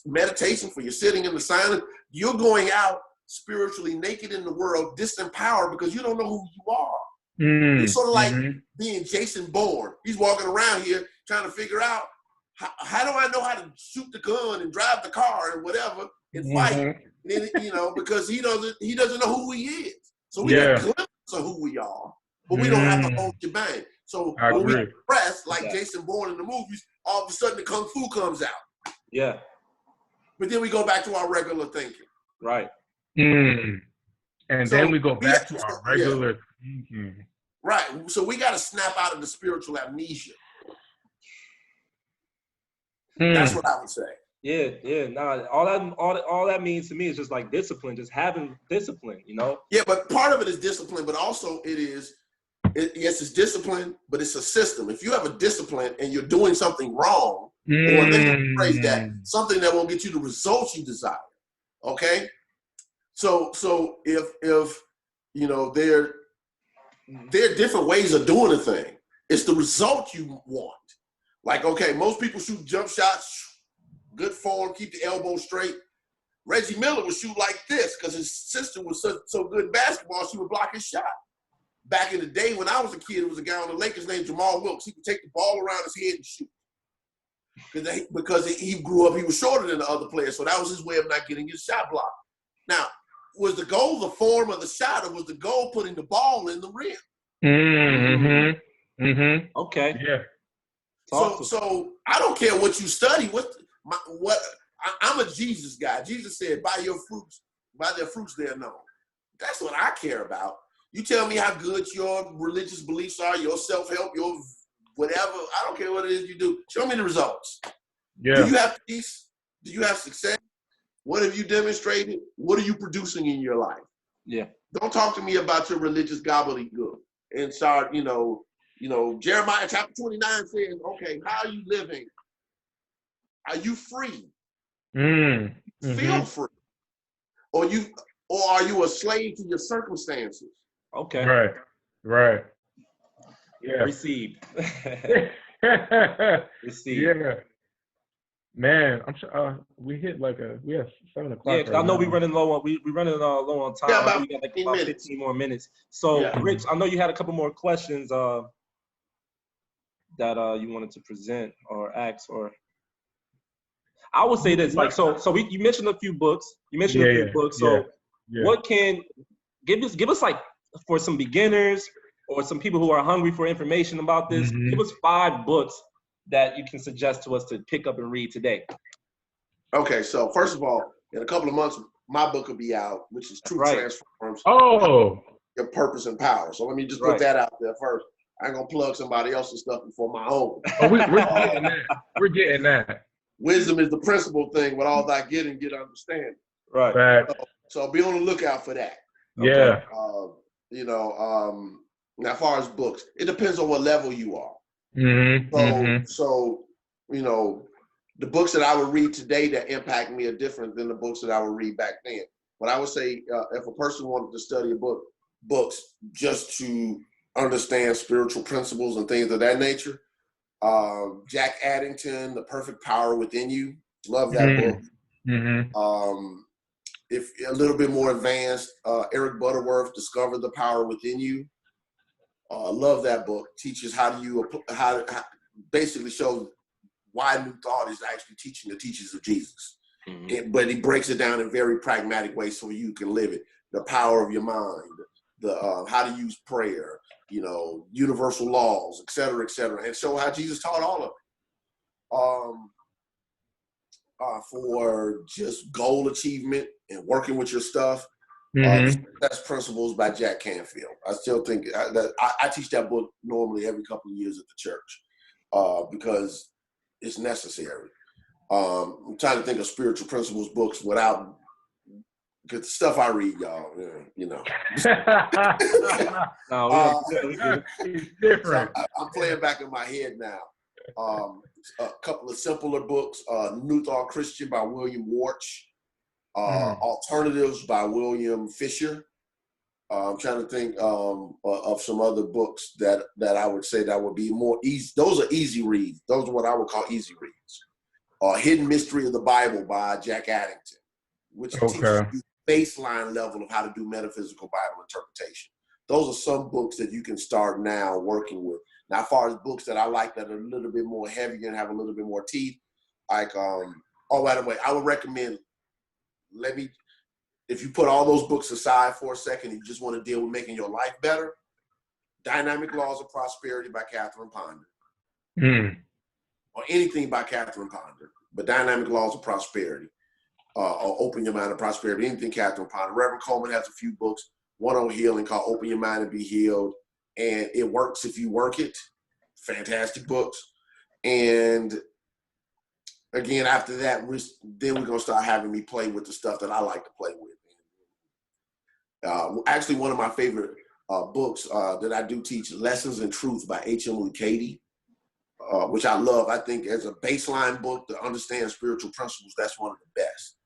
meditation, for your sitting in the silence, you're going out spiritually naked in the world, disempowered because you don't know who you are. It's sort of like being Jason Bourne. He's walking around here trying to figure out how do I know how to shoot the gun and drive the car and whatever and fight. And, because he doesn't know who he is. So we get a glimpse of who we are, but we don't have the whole shebang. So when we press like Jason Bourne in the movies, all of a sudden the kung fu comes out. Yeah. But then we go back to our regular thinking. Right. And so then we go back to our regular thinking. Right. So we got to snap out of the spiritual amnesia. That's what I would say. Yeah. Nah, all that means to me is just like discipline, just having discipline, Yeah, but part of it is discipline, but also yes, it's discipline, but it's a system. If you have a discipline and you're doing something wrong, or let me phrase that, something that won't get you the results you desire. Okay? So if there are different ways of doing a thing. It's the result you want. Like, okay, most people shoot jump shots, good form, keep the elbow straight. Reggie Miller would shoot like this because his sister was so good in basketball, she would block his shot. Back in the day when I was a kid, there was a guy on the Lakers named Jamal Wilkes. He would take the ball around his head and shoot. Because he grew up, he was shorter than the other players, so that was his way of not getting his shot blocked. Now, was the goal the form of the shot, or was the goal putting the ball in the rim? Okay. Yeah. So I don't care what you study. I'm a Jesus guy. Jesus said, "By their fruits they're known." That's what I care about. You tell me how good your religious beliefs are, your self-help, your whatever. I don't care what it is you do. Show me the results. Yeah. Do you have peace? Do you have success? What have you demonstrated? What are you producing in your life? Yeah. Don't talk to me about your religious gobbledygook and start, Jeremiah chapter 29 says, okay, how are you living? Are you free? Feel free. Or are you a slave to your circumstances? Okay. Right. Yeah. Received. Received. Yeah. Man, I'm sure we hit we have 7 o'clock. Yeah, because I know we're running low on low on time. Yeah, we got about 15 more minutes. So, Rich, I know you had a couple more questions that you wanted to present or ask, or I would say this, you mentioned a few books. So, what can give us like for some beginners or some people who are hungry for information about this? Give us 5 books that you can suggest to us to pick up and read today. Okay, so first of all, in a couple of months, my book will be out, which is True Transforms. Oh, Your Purpose and Power. So let me just put that out there first. I ain't gonna plug somebody else's stuff before my own. Oh, we're getting that. We're getting that. Wisdom is the principal thing. With all that get understanding. Right. So be on the lookout for that. Okay? Yeah. Now, as far as books, it depends on what level you are. So the books that I would read today that impact me are different than the books that I would read back then. But I would say if a person wanted to study books just to understand spiritual principles and things of that nature, Jack Addington, The Perfect Power Within You, love that book. If a little bit more advanced, Eric Butterworth, Discover the Power Within You. Love that book. Teaches how basically shows why New Thought is actually teaching the teachings of Jesus. But he breaks it down in very pragmatic ways so you can live it. The power of your mind, the how to use prayer, universal laws, et cetera, and show how Jesus taught all of it. For just goal achievement and working with your stuff, Success Principles by Jack Canfield. I still think that I teach that book normally every couple of years at the church because it's necessary. I'm trying to think of spiritual principles books without, because the stuff I read, y'all, It's different. So I'm playing back in my head now. A couple of simpler books, New Thought Christian by William Warch, Alternatives by William Fisher. I'm trying to think of some other books that I would say that would be more easy. Those are easy reads. Those are what I would call easy reads. Hidden Mystery of the Bible by Jack Addington, which teaches you baseline level of how to do metaphysical Bible interpretation. Those are some books that you can start now working with. Now, as far as books that I like that are a little bit more heavy and have a little bit more teeth, like, by the way, I would recommend, if you put all those books aside for a second, and you just want to deal with making your life better, Dynamic Laws of Prosperity by Catherine Ponder. Or anything by Catherine Ponder, but Dynamic Laws of Prosperity, or Open Your Mind to Prosperity, anything Catherine Ponder. Reverend Coleman has a few books, one on healing called Open Your Mind and Be Healed, and It Works If You Work It. Fantastic books. And again, after that, then we're going to start having me play with the stuff that I like to play with. Actually, one of my favorite books that I do teach, Lessons in Truth by H.M. Lucady, which I love. I think as a baseline book to understand spiritual principles, that's one of the best.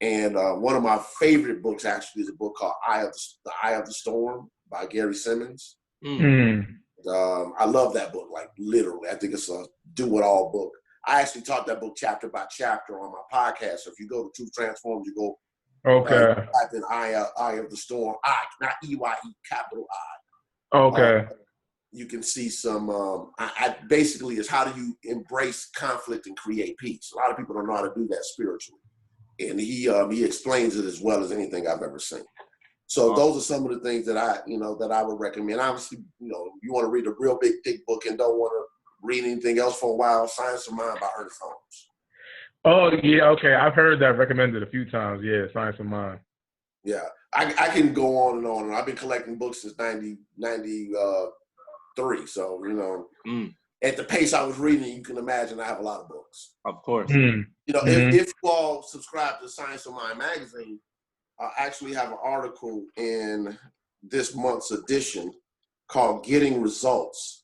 And one of my favorite books actually is a book called The Eye of the Storm by Gary Simmons. I love that book, like literally. I think it's a do-it-all book. I actually taught that book chapter by chapter on my podcast. So if you go to Truth Transforms, you go type in Eye of the Storm, not E-Y-E, capital I. You can see some, basically is how do you embrace conflict and create peace. A lot of people don't know how to do that spiritually. And he explains it as well as anything I've ever seen. So those are some of the things that I would recommend. Obviously, you want to read a real big, thick book and don't want to read anything else for a while, Science of Mind by Ernest Holmes. Oh, yeah, okay. I've heard that recommended a few times. Yeah, Science of Mind. Yeah, I can go on and on. I've been collecting books since 93. So, at the pace I was reading, you can imagine I have a lot of books. Of course. If you all subscribe to Science of Mind magazine, I actually have an article in this month's edition called Getting Results.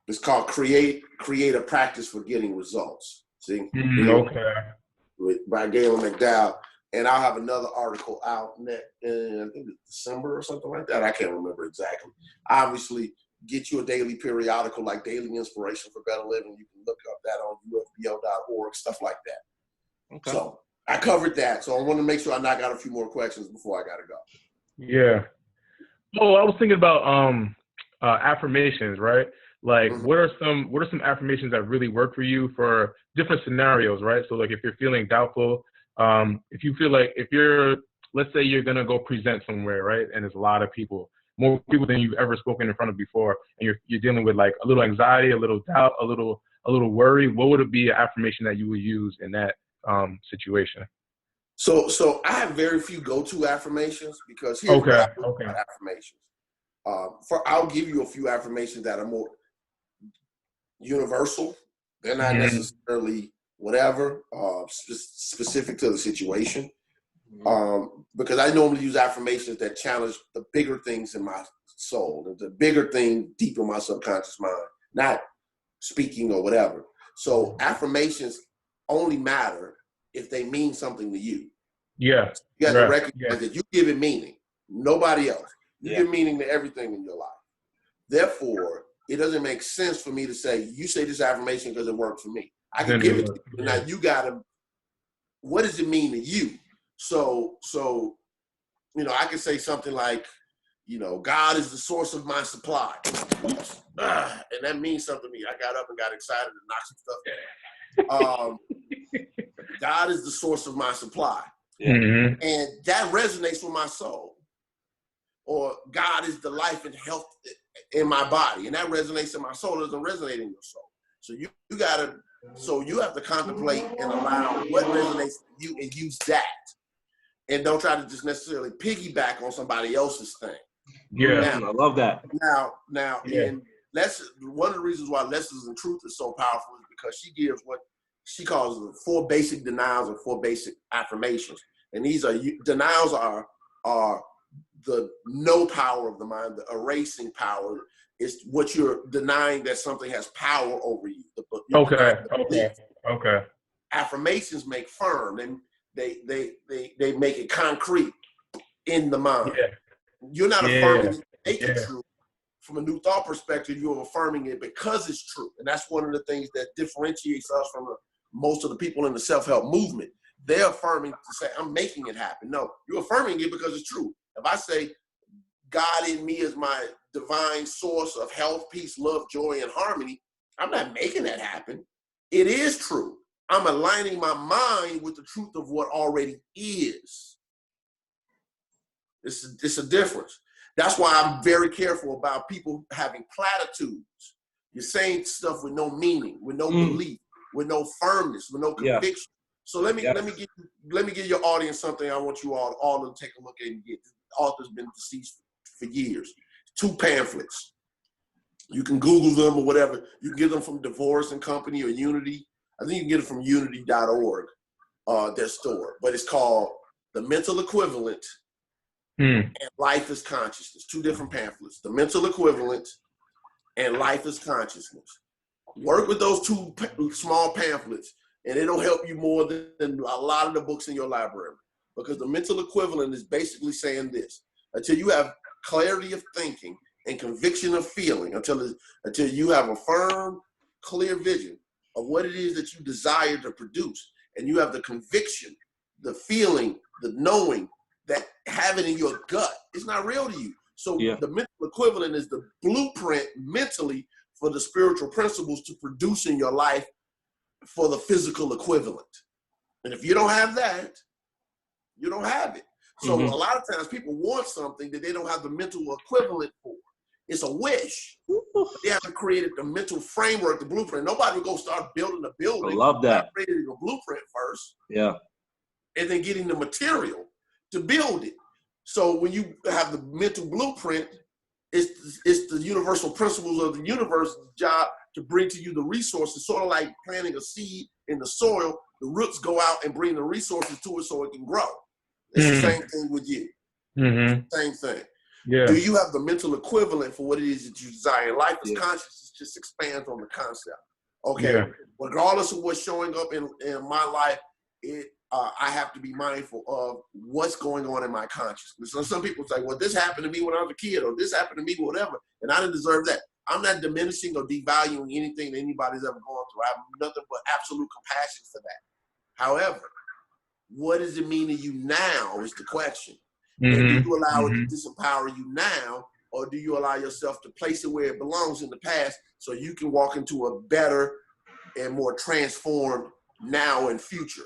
It's called Create a Practice for Getting Results. See? By Gaylon McDowell. And I'll have another article out in I think it's December or something like that. I can't remember exactly. Obviously, get you a daily periodical like Daily Inspiration for Better Living. You can look up that on ufbo.org, stuff like that. Okay. So I covered that. So I want to make sure I knock out a few more questions before I got to go. Yeah. Oh, I was thinking about affirmations, right? Like, what are some affirmations that really work for you for different scenarios, right? So, like, if you're feeling doubtful, if you feel like let's say you're gonna go present somewhere, right? And there's a lot of people, more people than you've ever spoken in front of before, and you're dealing with like a little anxiety, a little doubt, a little worry. What would it be an affirmation that you would use in that situation? So I have very few go-to affirmations because here's what I do about affirmations. I'll give you a few affirmations that are more universal. They're not necessarily whatever, specific to the situation. Because I normally use affirmations that challenge the bigger things in my soul, the bigger thing deep in my subconscious mind, not speaking or whatever. So affirmations only matter if they mean something to you. Yeah. You have to recognize that you give it meaning. Nobody else. You give meaning to everything in your life. Therefore, it doesn't make sense for me to say, you say this affirmation because it worked for me. I can give it to you. Now you gotta, what does it mean to you? So, I can say something like, God is the source of my supply. And that means something to me. I got up and got excited and knocked some stuff down. God is the source of my supply. And that resonates with my soul. Or God is the life and health in my body. And that resonates in my soul. It doesn't resonate in your soul. So you have to contemplate and allow what resonates with you and use that. And don't try to just necessarily piggyback on somebody else's thing. Yeah, I love that. Now, in one of the reasons why Lessons in Truth is so powerful is because she gives what she calls the 4 basic denials and 4 basic affirmations. And these are denials are the no power of the mind, the erasing power. It's what you're denying that something has power over you. Okay. Affirmations make firm, and they make it concrete in the mind. You're not affirming it to make it true. From a new thought perspective, you're affirming it because it's true. And that's one of the things that differentiates us from most of the people in the self-help movement. They're affirming to say, I'm making it happen. No, you're affirming it because it's true. If I say, God in me is my divine source of health, peace, love, joy, and harmony, I'm not making that happen. It is true. I'm aligning my mind with the truth of what already is. It's a difference. That's why I'm very careful about people having platitudes. You're saying stuff with no meaning, with no belief, with no firmness, with no conviction. So let me give your audience something I want you all to take a look at and get. The author's been deceased for years. 2 pamphlets. You can Google them or whatever. You can get them from Divorce and Company or Unity. I think you can get it from unity.org, their store. But it's called The Mental Equivalent and Life is Consciousness. 2 different pamphlets. The Mental Equivalent and Life is Consciousness. Work with those 2 small pamphlets, and it'll help you more than a lot of the books in your library. Because the mental equivalent is basically saying this: until you have clarity of thinking and conviction of feeling, until you have a firm, clear vision of what it is that you desire to produce, and you have the conviction, the feeling, the knowing, that have it in your gut, it's not real to you. So the mental equivalent is the blueprint mentally for the spiritual principles to produce in your life for the physical equivalent. And if you don't have that, you don't have it. So a lot of times people want something that they don't have the mental equivalent for. It's a wish. They haven't created the mental framework, the blueprint. Nobody will go start building a building. I love that. Creating a blueprint first. Yeah. And then getting the material to build it. So when you have the mental blueprint, it's the universal principles of the universe's job to bring to you the resources, sort of like planting a seed in the soil. The roots go out and bring the resources to it so it can grow. It's the same thing with you. Same thing. Yeah. Do you have the mental equivalent for what it is that you desire? Life is consciousness just expands on the concept. Okay. Yeah. Regardless of what's showing up in my life, I have to be mindful of what's going on in my consciousness. So some people say, well, this happened to me when I was a kid, or this happened to me, whatever, and I didn't deserve that. I'm not diminishing or devaluing anything that anybody's ever gone through. I have nothing but absolute compassion for that. However, what does it mean to you now is the question. And do you allow it to disempower you now, or do you allow yourself to place it where it belongs in the past so you can walk into a better and more transformed now and future?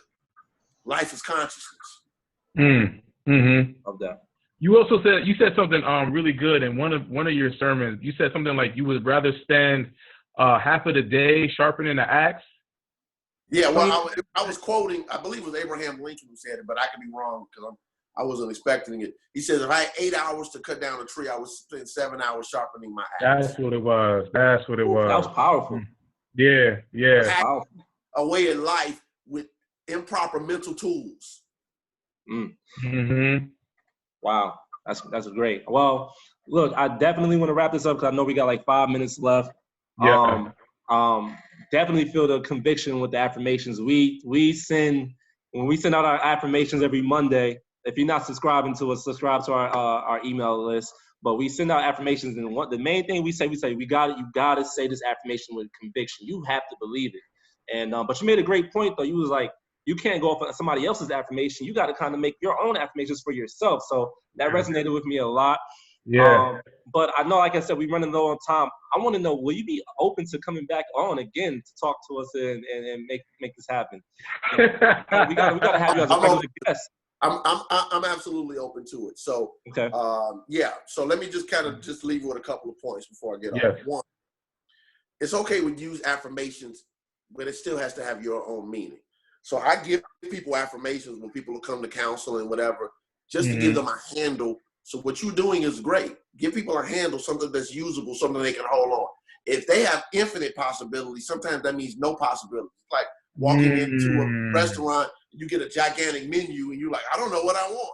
Life is consciousness. Of that. You also said something really good in one of your sermons. You said something like you would rather spend half of the day sharpening the axe. Yeah, well, I was quoting, I believe it was Abraham Lincoln who said it, but I could be wrong because I wasn't expecting it. He says, if I had 8 hours to cut down a tree, I would spend 7 hours sharpening my axe. That's what it was. That was powerful. Yeah. A way in life with improper mental tools. Wow, that's great. Well, look, I definitely want to wrap this up because I know we got like 5 minutes left. Yeah. definitely feel the conviction with the affirmations. When we send out our affirmations every Monday. If you're not subscribing to us, subscribe to our email list. But we send out affirmations, and the main thing we say, you gotta say this affirmation with conviction. You have to believe it. And but you made a great point though. You was like, you can't go off of somebody else's affirmation. You got to kind of make your own affirmations for yourself. So that resonated with me a lot. Yeah. But I know, like I said, we're running low on time. I want to know, will you be open to coming back on again to talk to us and make this happen? We gotta have you as a regular guest. I'm absolutely open to it. So okay. So let me just kind of just leave you with a couple of points before I get off. One, it's okay to use affirmations, but it still has to have your own meaning. So I give people affirmations when people come to counsel and whatever, just to give them a handle. So what you're doing is great. Give people a handle, something that's usable, something they can hold on. If they have infinite possibilities, sometimes that means no possibilities. Like walking into a restaurant, you get a gigantic menu and you're like, I don't know what I want.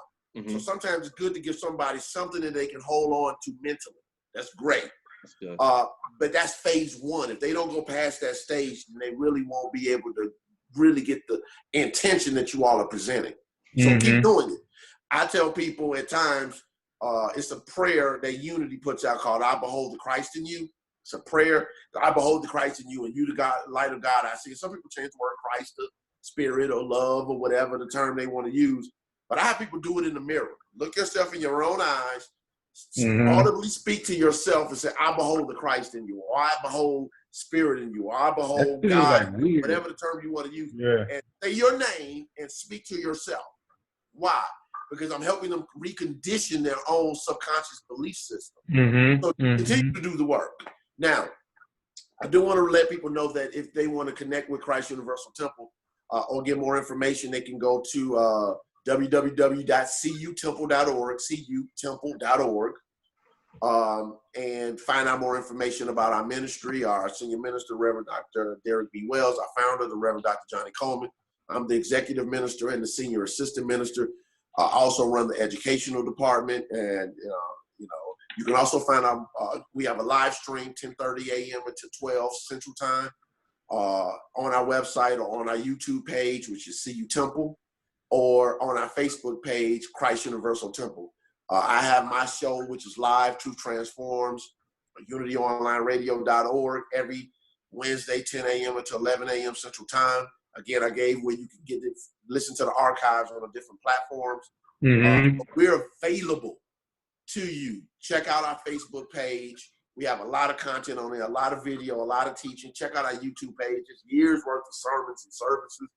So sometimes it's good to give somebody something that they can hold on to mentally. That's great. That's good. But that's phase one. If they don't go past that stage, then they really won't be able to really get the intention that you all are presenting. So keep doing it. I tell people at times, it's a prayer that Unity puts out called I Behold the Christ in You. It's a prayer. I behold the Christ in you, and you the God, light of God I see. Some people change the word Christ to spirit or love or whatever the term they want to use. But I have people do it in the mirror. Look yourself in your own eyes. Audibly speak to yourself and say, I behold the Christ in you, or I behold spirit in you, or I behold God, like whatever the term you want to use. And say your name and speak to yourself. Why? Because I'm helping them recondition their own subconscious belief system. So continue to do the work. Now, I do want to let people know that if they want to connect with Christ Universal Temple or get more information, they can go to www.cutemple.org, cutemple.org, and find out more information about our ministry. Our senior minister, Reverend Dr. Derek B. Wells, our founder, the Reverend Dr. Johnnie Colemon. I'm the executive minister and the senior assistant minister. I also run the educational department, and you can also find out we have a live stream 10:30 a.m. until 12 Central Time on our website or on our YouTube page, which is CU Temple, or on our Facebook page, Christ Universal Temple. I have my show, which is live, Truth Transforms, unityonlineradio.org, every Wednesday, 10 a.m. until 11 a.m. Central Time. Again, I gave where you can get it, listen to the archives on the different platforms. We're available to you. Check out our Facebook page. We have a lot of content on there, a lot of video, a lot of teaching. Check out our YouTube page. It's years worth of sermons and services.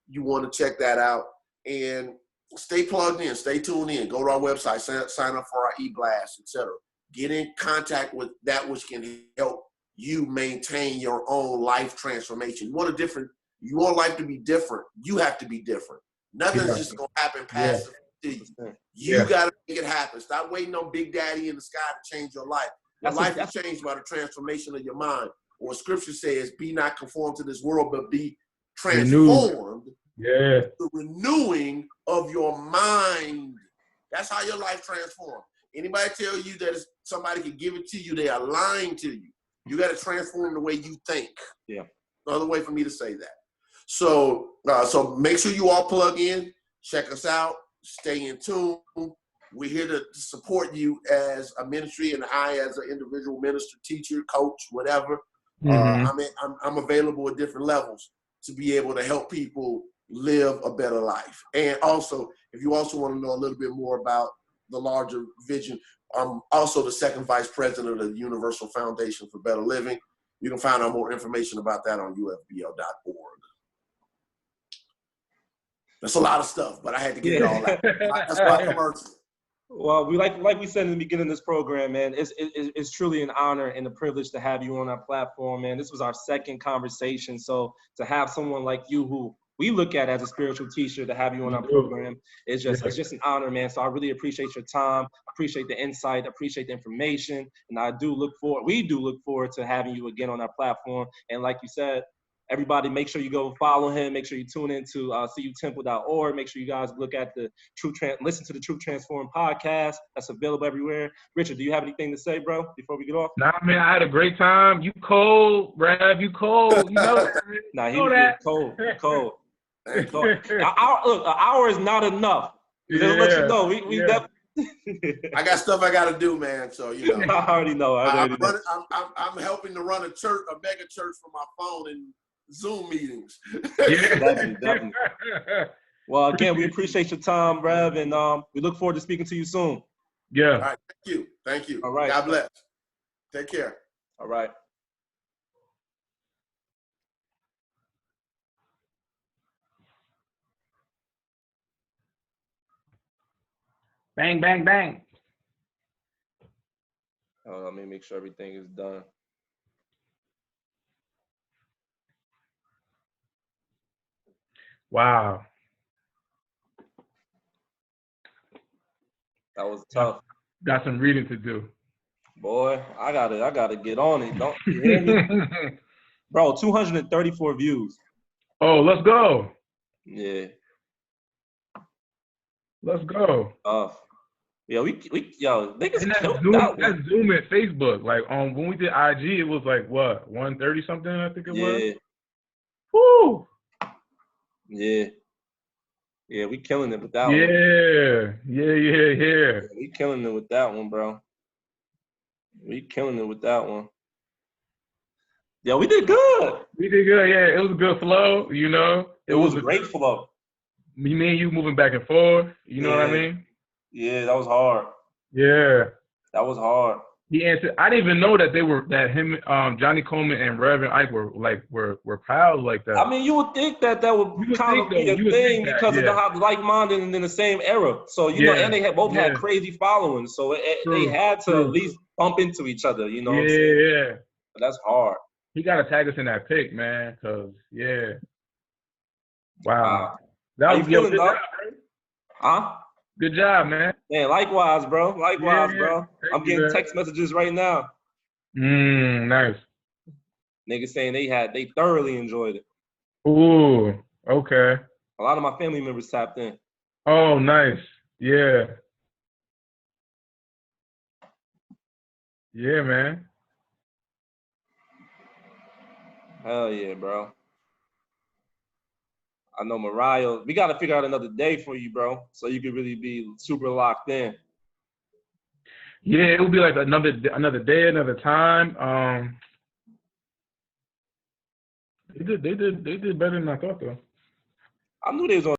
You want to check that out. And stay plugged in, stay tuned in. Go to our website, sign up for our e-blast, etc. Get in contact with that which can help you maintain your own life transformation. You want life to be different. You have to be different. Nothing's just going to happen passively to you. You got to make it happen. Stop waiting on Big Daddy in the sky to change your life. Your life is changed by the transformation of your mind. Or scripture says, be not conformed to this world, but be transformed. The renewing of your mind. That's how your life transforms. Anybody tell you that somebody can give it to you, they are lying to you. You got to transform the way you think. Another way for me to say that. So make sure you all plug in, check us out, stay in tune. We're here to support you as a ministry, and I as an individual minister, teacher, coach, whatever. I'm available at different levels to be able to help people live a better life. And also, if you also want to know a little bit more about the larger vision, I'm also the second vice president of the Universal Foundation for Better Living. You can find out more information about that on ufbl.org. That's a lot of stuff, but I had to get it all out. That's my commercial. Well, we like we said in the beginning of this program, man, it's truly an honor and a privilege to have you on our platform, man. This was our second conversation. So to have someone like you who we look at as a spiritual teacher, to have you on our program, it's just an honor, man. So I really appreciate your time, appreciate the insight, appreciate the information. And we do look forward to having you again on our platform. And like you said, everybody, make sure you go follow him. Make sure you tune into cutemple.org. Make sure you guys look at the listen to the Truth Transform podcast. That's available everywhere. Richard, do you have anything to say, bro, before we get off? Nah, man, I had a great time. You cold, Rev. You cold. You know that. Nah, he was cold. Cold. Look, an hour is not enough. Just let you know, I got stuff I got to do, man. So I already know. I'm helping to run a mega church from my phone and Zoom meetings. Definitely. Well, again, we appreciate your time, Rev, and we look forward to speaking to you soon. Yeah. All right. Thank you. All right. God bless. Take care. All right. Bang, bang, bang. Let me make sure everything is done. Wow. That was tough. Got some reading to do. Boy, I gotta get on it. Don't you hear me? Bro, 234 views. Oh, let's go. Yeah. Let's go. Yeah, niggas killed Zoom, that one. that's Zoom and Facebook. Like when we did IG, it was like what, 130 something, I think it was. Woo. Yeah. Yeah, we killing it with that one. Yeah. We killing it with that one, bro. We killing it with that one. Yeah, we did good. Yeah. It was a good flow, you know. It was a great flow. Me and you moving back and forth, you know what I mean? Yeah, that was hard. Yeah. That was hard. He answered. I didn't even know that him, Johnnie Colemon and Reverend Ike were pals like that. I mean, you would think that would kind of be a thing because of how like-minded and in the same era. So you know, and they both had crazy followings, so they had to at least bump into each other. You know what I'm saying? Yeah. But that's hard. He gotta tag us in that pic, man. Wow. How you feeling, dog? Huh? Good job, man. Yeah, likewise, bro. Bro. I'm getting text messages right now. Nice. Niggas saying they thoroughly enjoyed it. Ooh, okay. A lot of my family members tapped in. Oh, nice. Yeah. Yeah, man. Hell yeah, bro. I know Mariah. We got to figure out another day for you, bro, so you could really be super locked in. Yeah, it would be like another day, another time. They did better than I thought, though. I knew they was on.